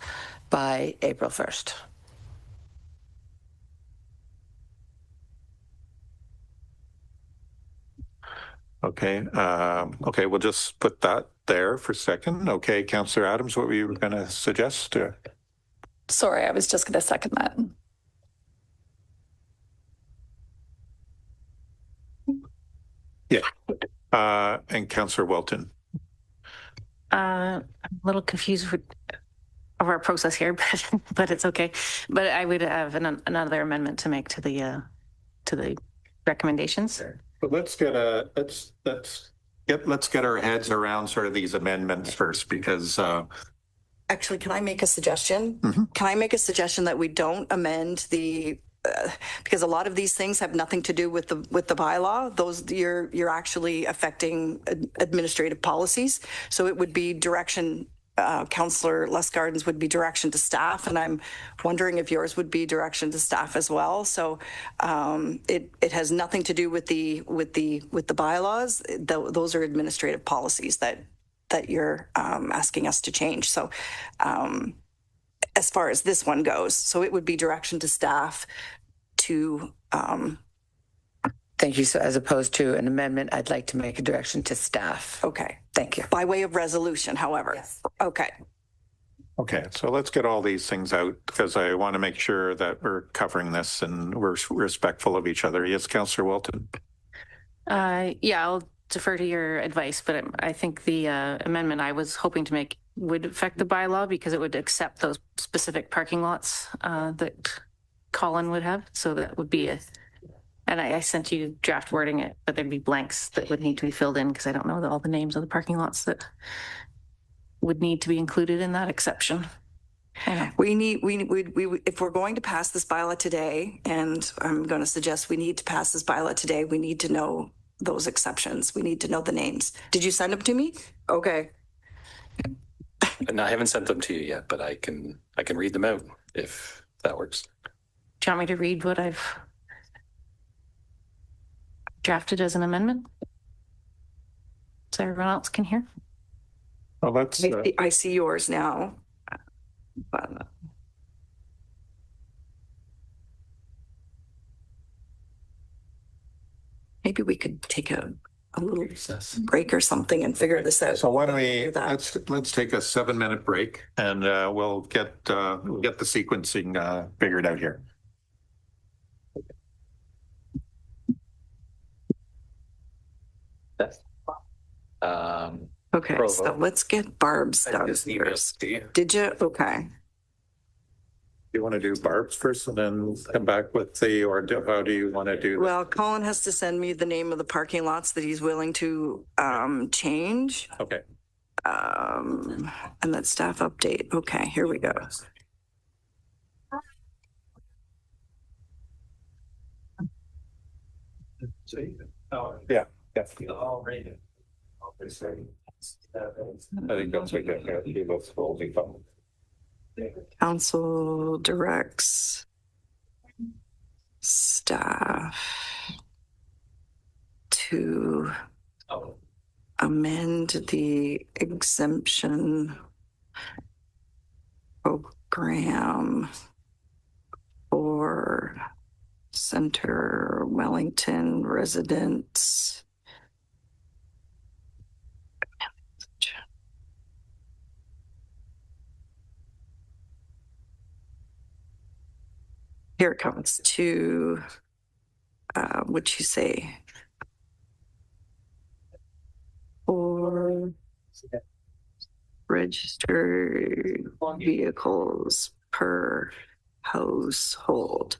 by April 1st. Okay. We'll just put that there for a second. Okay, Councillor Adams, what were you going to suggest? Sorry, I was just going to second that. Yeah. And Councillor Welton. I'm a little confused of our process here, but it's okay. But I would have another amendment to make to the recommendations. But let's get our heads around sort of these amendments first, because actually, can I make a suggestion? Mm-hmm. Can I make a suggestion that we don't amend the because a lot of these things have nothing to do with the bylaw. Those you're actually affecting administrative policies. So it would be direction. Councillor Lustgarten's would be direction to staff, and I'm wondering if yours would be direction to staff as well. So it has nothing to do with the bylaws. Those are administrative policies that you're asking us to change. So as far as this one goes, so it would be direction to staff to. Thank you. So as opposed to an amendment, I'd like to make a direction to staff. Okay. Thank you. By way of resolution, however. Yes. Okay. Okay, so let's get all these things out, because I want to make sure that we're covering this and we're respectful of each other. Yes, Councillor Wilton. Yeah, I'll defer to your advice, but I think the amendment I was hoping to make would affect the bylaw, because it would accept those specific parking lots that Colin would have. So that would be and I sent you draft wording it, but there'd be blanks that would need to be filled in, because I don't know all the names of the parking lots that would need to be included in that exception. We if we're going to pass this bylaw today, and I'm going to suggest we need to pass this bylaw today, we need to know those exceptions. We need to know the names. Did you send them to me? Okay. And I haven't sent them to you yet, but I can read them out if that works. Do you want me to read what I've drafted as an amendment so everyone else can hear? Well, let's. I see yours now. But maybe we could take a little break or something and figure this out. So why don't we let's take a 7-minute break, and we'll get the sequencing figured out here. Okay, so let's get Barb's done first. Did you? Okay. You want to do Barb's first and then come back with how do you want to do? Well, Colin has to send me the name of the parking lots that he's willing to change. Okay. And that staff update. Okay, here we go. Yeah. I think that's what we get. Council directs staff to amend the exemption program for Center Wellington residents. Here it comes to, what'd you say? Or registered vehicles per household.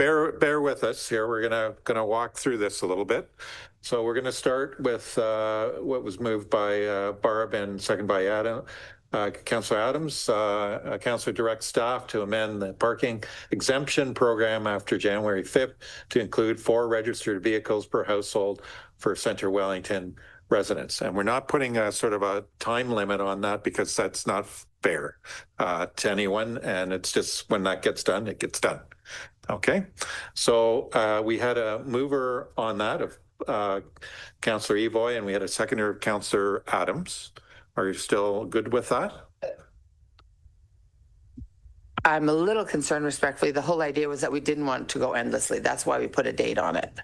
bear with us here. We're gonna walk through this a little bit. So we're gonna start with what was moved by Barb and second by Adam. Councillor Adams, Councillor directs staff to amend the parking exemption program after January 5th to include 4 registered vehicles per household for Centre Wellington residents. And we're not putting a sort of a time limit on that because that's not fair to anyone. And it's just when that gets done, it gets done. Okay. So we had a mover on that of Councillor Evoy, and we had a seconder of Councillor Adams. Are you still good with that? I'm a little concerned, respectfully. The whole idea was that we didn't want to go endlessly. That's why we put a date on it.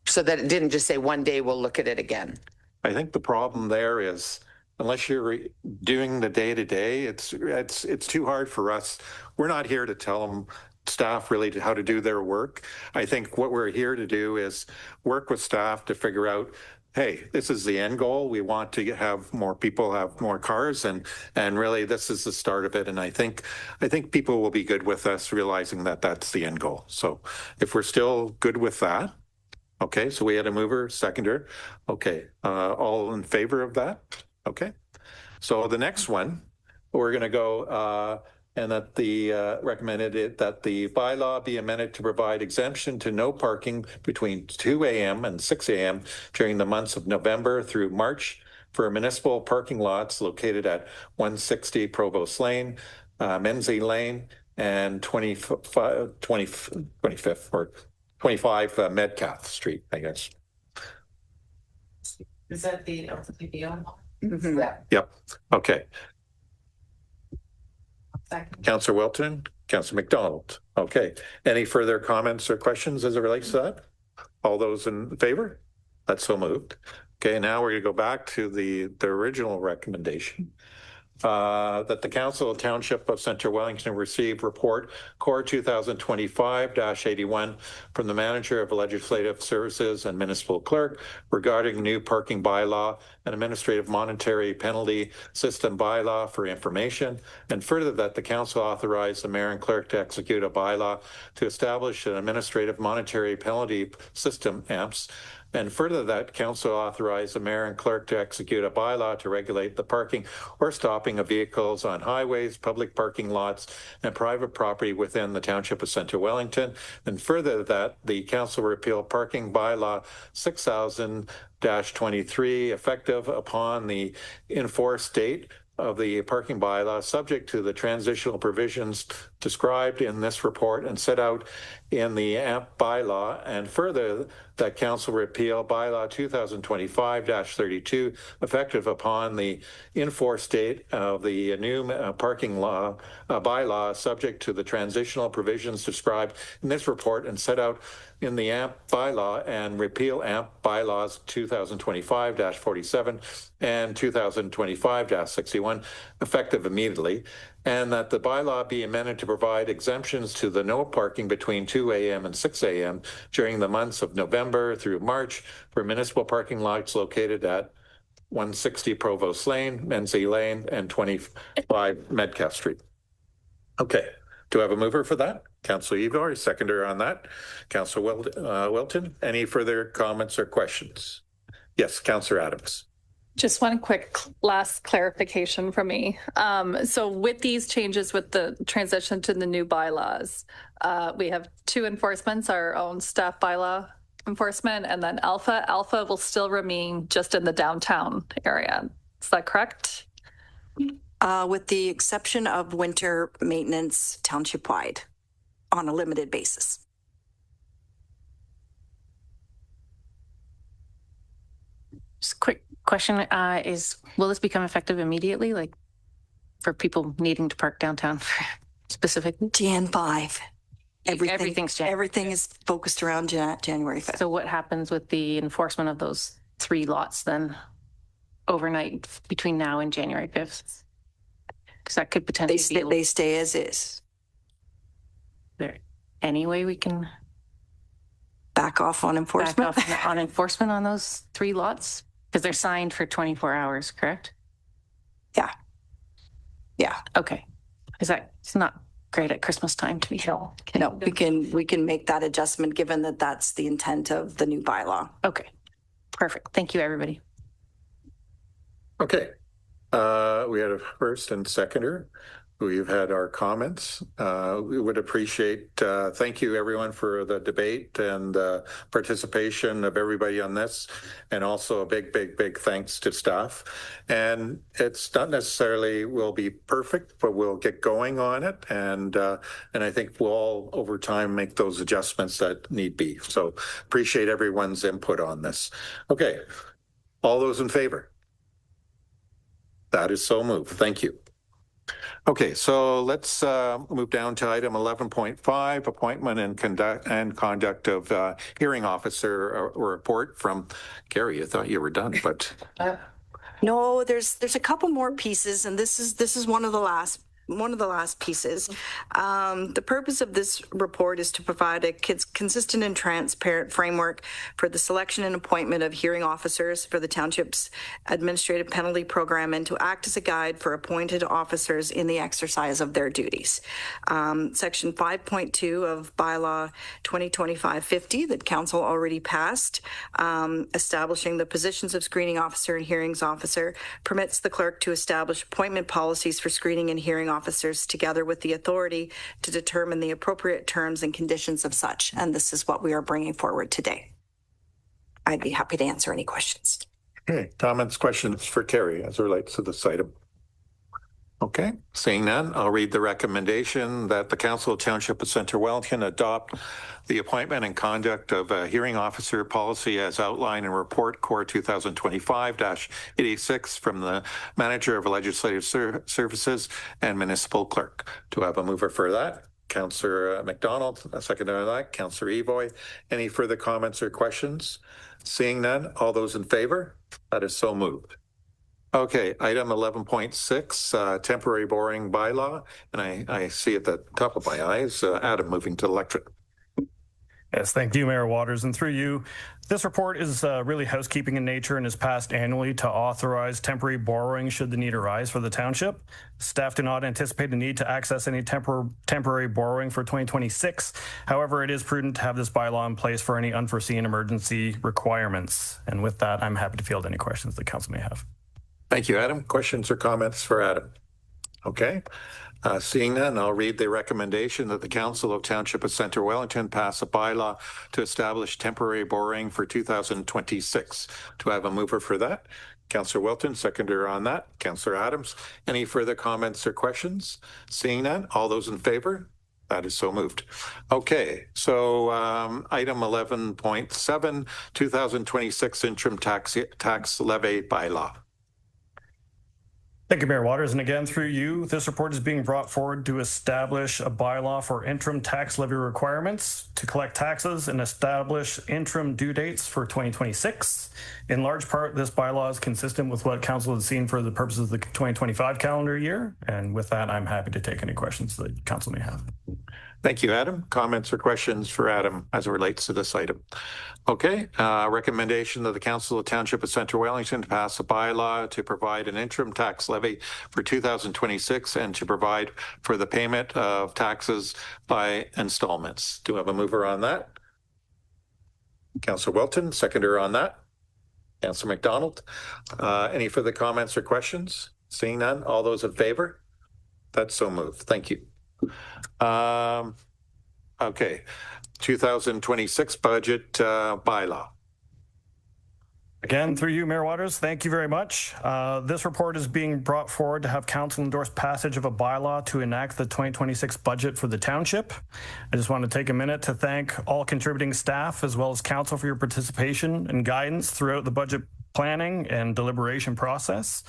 So that it didn't just say one day we'll look at it again. I think the problem there is unless you're doing the day-to-day, it's too hard for us. We're not here to tell them staff really how to do their work. I think what we're here to do is work with staff to figure out, hey, this is the end goal. We want to have more people have more cars, and really this is the start of it. And I think people will be good with us realizing that that's the end goal. So if we're still good with that, okay. So we had a mover, seconder. Okay, all in favor of that? Okay. So the next one, we're going to go. And that the recommended it that the bylaw be amended to provide exemption to no parking between 2 a.m. and 6 a.m. during the months of November through March for municipal parking lots located at 160 Provost Lane, Menzies Lane, and 25th or 25 Metcalfe Street, I guess. Is that the LTPO? Mm-hmm. Yeah. Yep. Okay. Councillor Wilton, Councillor McDonald. Okay. Any further comments or questions as it relates to that? All those in favor? That's so moved. Okay, now we're going to go back to the original recommendation. That the Council of Township of Centre Wellington receive report Core 2025-81 from the Manager of Legislative Services and Municipal Clerk regarding new parking bylaw and administrative monetary penalty system bylaw for information, and further that the Council authorize the Mayor and Clerk to execute a bylaw to establish an administrative monetary penalty system, AMPS, and further that Council authorize the Mayor and Clerk to execute a bylaw to regulate the parking or stopping of vehicles on highways, public parking lots, and private property within the Township of Centre Wellington, and further that the Council repeal parking bylaw 6000-23 effective upon the enforced date of the parking bylaw, subject to the transitional provisions described in this report and set out in the AMP bylaw, and further that Council repeal bylaw 2025-32 effective upon the enforced date of the new parking law bylaw, subject to the transitional provisions described in this report and set out in the AMP bylaw, and repeal AMP bylaws 2025-47 and 2025-61 effective immediately, and that the bylaw be amended to provide exemptions to the no parking between 2 a.m. and 6 a.m. during the months of November through March for municipal parking lots located at 160 Provost Lane, Menzies Lane, and 25 Metcalfe Street. Okay. Do I have a mover for that? Councillor Evoy, seconder on that. Councillor Wilton, any further comments or questions? Yes, Councillor Adams. Just one quick last clarification from me. So with these changes, with the transition to the new bylaws, we have 2 enforcements, our own staff bylaw enforcement, and then Alpha. Alpha will still remain just in the downtown area. Is that correct? With the exception of winter maintenance township-wide on a limited basis. Just a quick question will this become effective immediately, like for people needing to park downtown specifically? Jan 5. Everything is focused around January 5th. So what happens with the enforcement of those 3 lots then overnight between now and January 5th? Because that could potentially they stay as is. There any way we can back off on enforcement? Back off on enforcement on those 3 lots? Because they're signed for 24 hours, correct? Yeah. Yeah. Okay. Is that it's not great at Christmas time to be. No, we can make that adjustment given that that's the intent of the new bylaw. Okay, perfect. Thank you, everybody. Okay. We had a first and seconder. We've had our comments. We would appreciate, thank you everyone for the debate and participation of everybody on this. And also a big thanks to staff. And it's not necessarily will be perfect, but we'll get going on it. And I think we'll all over time make those adjustments that need be. So appreciate everyone's input on this. Okay. All those in favor? That is so moved. Thank you. Okay, so let's move down to item 11.5, appointment and conduct of hearing officer report from Gary. I thought you were done, but no, there's a couple more pieces, and this is one of the last pieces. The purpose of this report is to provide a consistent and transparent framework for the selection and appointment of hearing officers for the township's administrative penalty program and to act as a guide for appointed officers in the exercise of their duties. Section 5.2 of bylaw 2025-50 that council already passed, establishing the positions of screening officer and hearings officer, permits the clerk to establish appointment policies for screening and hearing officers together with the authority to determine the appropriate terms and conditions of such. And this is what we are bringing forward today. I'd be happy to answer any questions. Okay, comments, questions for Carrie as it relates to this item? Okay, seeing none, I'll read the recommendation that the Council of Township of Centre Wellington adopt the appointment and conduct of a hearing officer policy as outlined in Report Core 2025-86 from the Manager of Legislative Services and Municipal Clerk. Do I have a mover for that? Councillor McDonald, a seconder on that. Councillor Evoy. Any further comments or questions? Seeing none, all those in favor? That is so moved. Okay, item 11.6, temporary borrowing bylaw. And I see at the top of my eyes, Adam moving to the lectern. Yes, thank you, Mayor Waters. And through you, this report is really housekeeping in nature and is passed annually to authorize temporary borrowing should the need arise for the township. Staff do not anticipate the need to access any temporary borrowing for 2026. However, it is prudent to have this bylaw in place for any unforeseen emergency requirements. And with that, I'm happy to field any questions the council may have. Thank you, Adam. Questions or comments for Adam? Okay. Seeing none, I'll read the recommendation that the Council of Township of Centre Wellington pass a bylaw to establish temporary borrowing for 2026. Do I have a mover for that? Councillor Wilton, seconder on that. Councillor Adams. Any further comments or questions? Seeing none, all those in favor? That is so moved. Okay, so item 11.7, 2026 interim tax levy bylaw. Thank you, Mayor Waters. And again, through you, this report is being brought forward to establish a bylaw for interim tax levy requirements to collect taxes and establish interim due dates for 2026. In large part, this bylaw is consistent with what council has seen for the purposes of the 2025 calendar year. And with that, I'm happy to take any questions that council may have. Thank you, Adam. Comments or questions for Adam as it relates to this item? Okay, recommendation of the Council of Township of Centre Wellington to pass a bylaw to provide an interim tax levy for 2026 and to provide for the payment of taxes by installments. Do we have a mover on that? Councillor Wilton, seconder on that. Councillor McDonald. Any further comments or questions? Seeing none, all those in favor? That's so moved. Thank you. Okay, 2026 budget bylaw. Again, through you, Mayor Waters, thank you very much. This report is being brought forward to have council endorse passage of a bylaw to enact the 2026 budget for the township. I just want to take a minute to thank all contributing staff as well as council for your participation and guidance throughout the budget planning and deliberation process.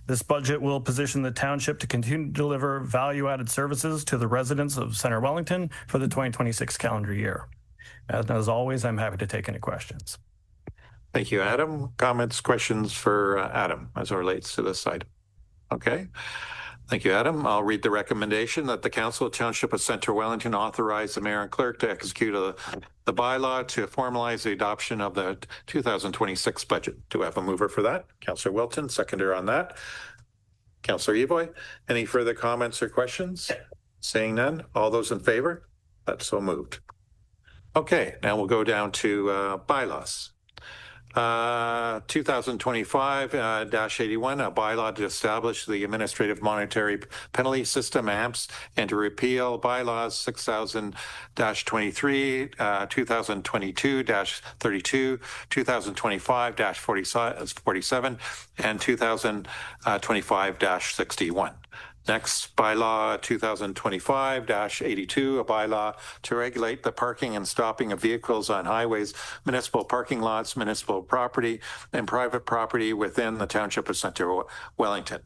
This budget will position the township to continue to deliver value-added services to the residents of Centre Wellington for the 2026 calendar year. As always, I'm happy to take any questions. Thank you, Adam. Comments, questions for Adam as it relates to this item? Okay. Thank you, Adam. I'll read the recommendation that the Council of Township of Centre Wellington authorize the Mayor and Clerk to execute the bylaw to formalize the adoption of the 2026 budget. Do I have a mover for that? Councillor Wilton, seconder on that. Councillor Evoy. Any further comments or questions? Seeing none, all those in favor? That's so moved. Okay, now we'll go down to bylaws. 2025-81, a bylaw to establish the Administrative Monetary Penalty System, AMPS, and to repeal bylaws 6000-23, 2022-32, 2025-47, and 2025-61. Next, bylaw 2025-82, a bylaw to regulate the parking and stopping of vehicles on highways, municipal parking lots, municipal property, and private property within the Township of Centre Wellington.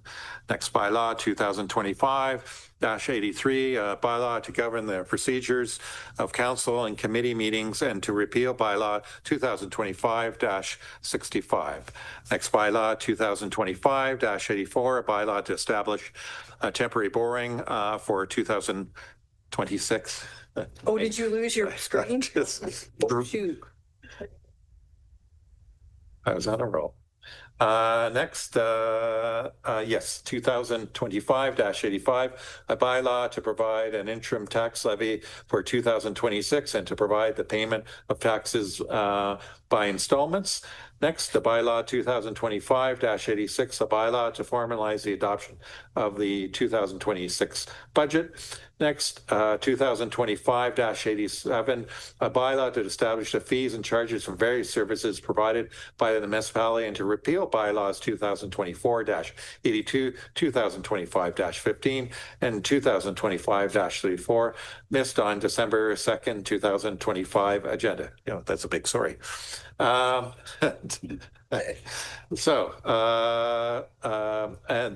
Next, bylaw 2025-83, a bylaw to govern the procedures of council and committee meetings and to repeal bylaw 2025-65. Next, bylaw 2025-84, a bylaw to establish a temporary borrowing for 2026. Oh, did you lose your screen? Oh, shoot. I was on a roll. Next, yes, 2025-85, a bylaw to provide an interim tax levy for 2026 and to provide the payment of taxes by installments. Next, the bylaw 2025-86, a bylaw to formalize the adoption of the 2026 budget. Next, 2025-87, a bylaw to establish the fees and charges for various services provided by the municipality and to repeal bylaws 2024-82, 2025-15, and 2025-34, missed on December 2nd, 2025 agenda. You know, that's a big story. And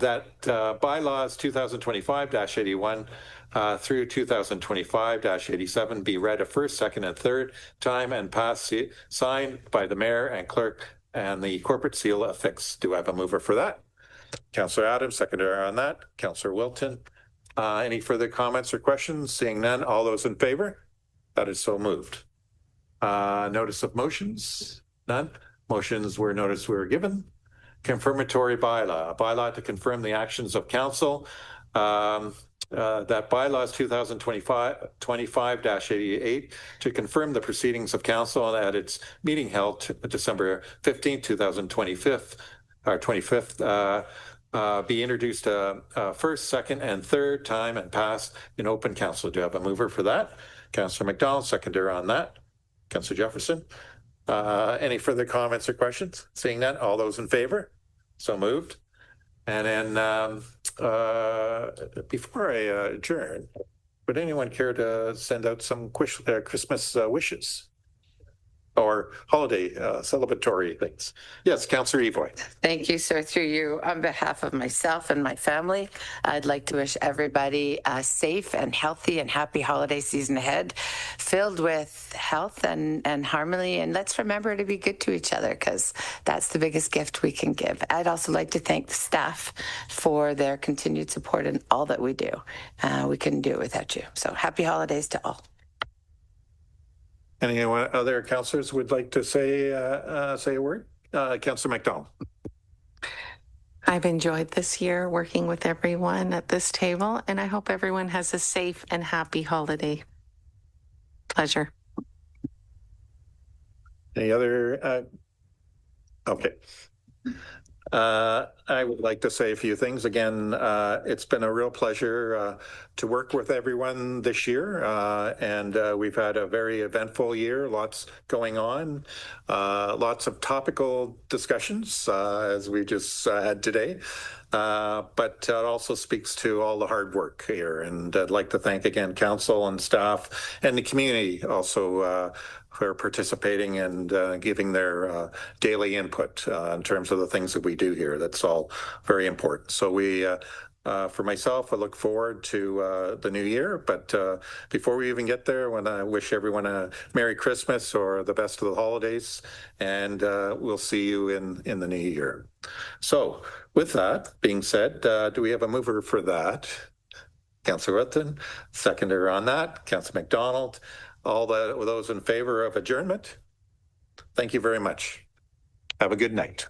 that bylaws 2025-81 through 2025-87 be read a first, second, and third time and passed, signed by the mayor and clerk and the corporate seal affixed. Do I have a mover for that? Councillor Adams, seconder on that. Councillor Wilton. Any further comments or questions? Seeing none, all those in favor? That is so moved. Notice of motions? None. Motions were noticed were given. Confirmatory bylaw. A bylaw to confirm the actions of council. That bylaws 2025-88 to confirm the proceedings of council at its meeting held December 15th, 2025, be introduced first, second, and third time and passed in open council. Do you have a mover for that? Councillor McDonald, seconder on that. Councillor Jefferson. Any further comments or questions? Seeing none, all those in favor? So moved. And then before I adjourn, would anyone care to send out some Christmas wishes or holiday celebratory things? Yes, Councillor Evoy. Thank you, sir. Through you, on behalf of myself and my family, I'd like to wish everybody a safe and healthy and happy holiday season ahead, filled with health and harmony. And let's remember to be good to each other, because that's the biggest gift we can give. I'd also like to thank the staff for their continued support in all that we do. We couldn't do it without you. So happy holidays to all. Any other councillors would like to say a word? Councillor McDonald. I've enjoyed this year working with everyone at this table, and I hope everyone has a safe and happy holiday. Pleasure. Any other? Okay. I would like to say a few things. Again, it's been a real pleasure to work with everyone this year, and we've had a very eventful year, lots going on, lots of topical discussions, as we just had today. But it also speaks to all the hard work here. And I'd like to thank again council and staff and the community also for participating and giving their daily input in terms of the things that we do here. That's all very important. So we, for myself, I look forward to the new year. But before we even get there, I want to wish everyone a Merry Christmas or the best of the holidays. And we'll see you in the new year. So with that being said, do we have a mover for that? Councillor Wilton, seconder on that. Councillor McDonald. All those in favor of adjournment? Thank you very much. Have a good night.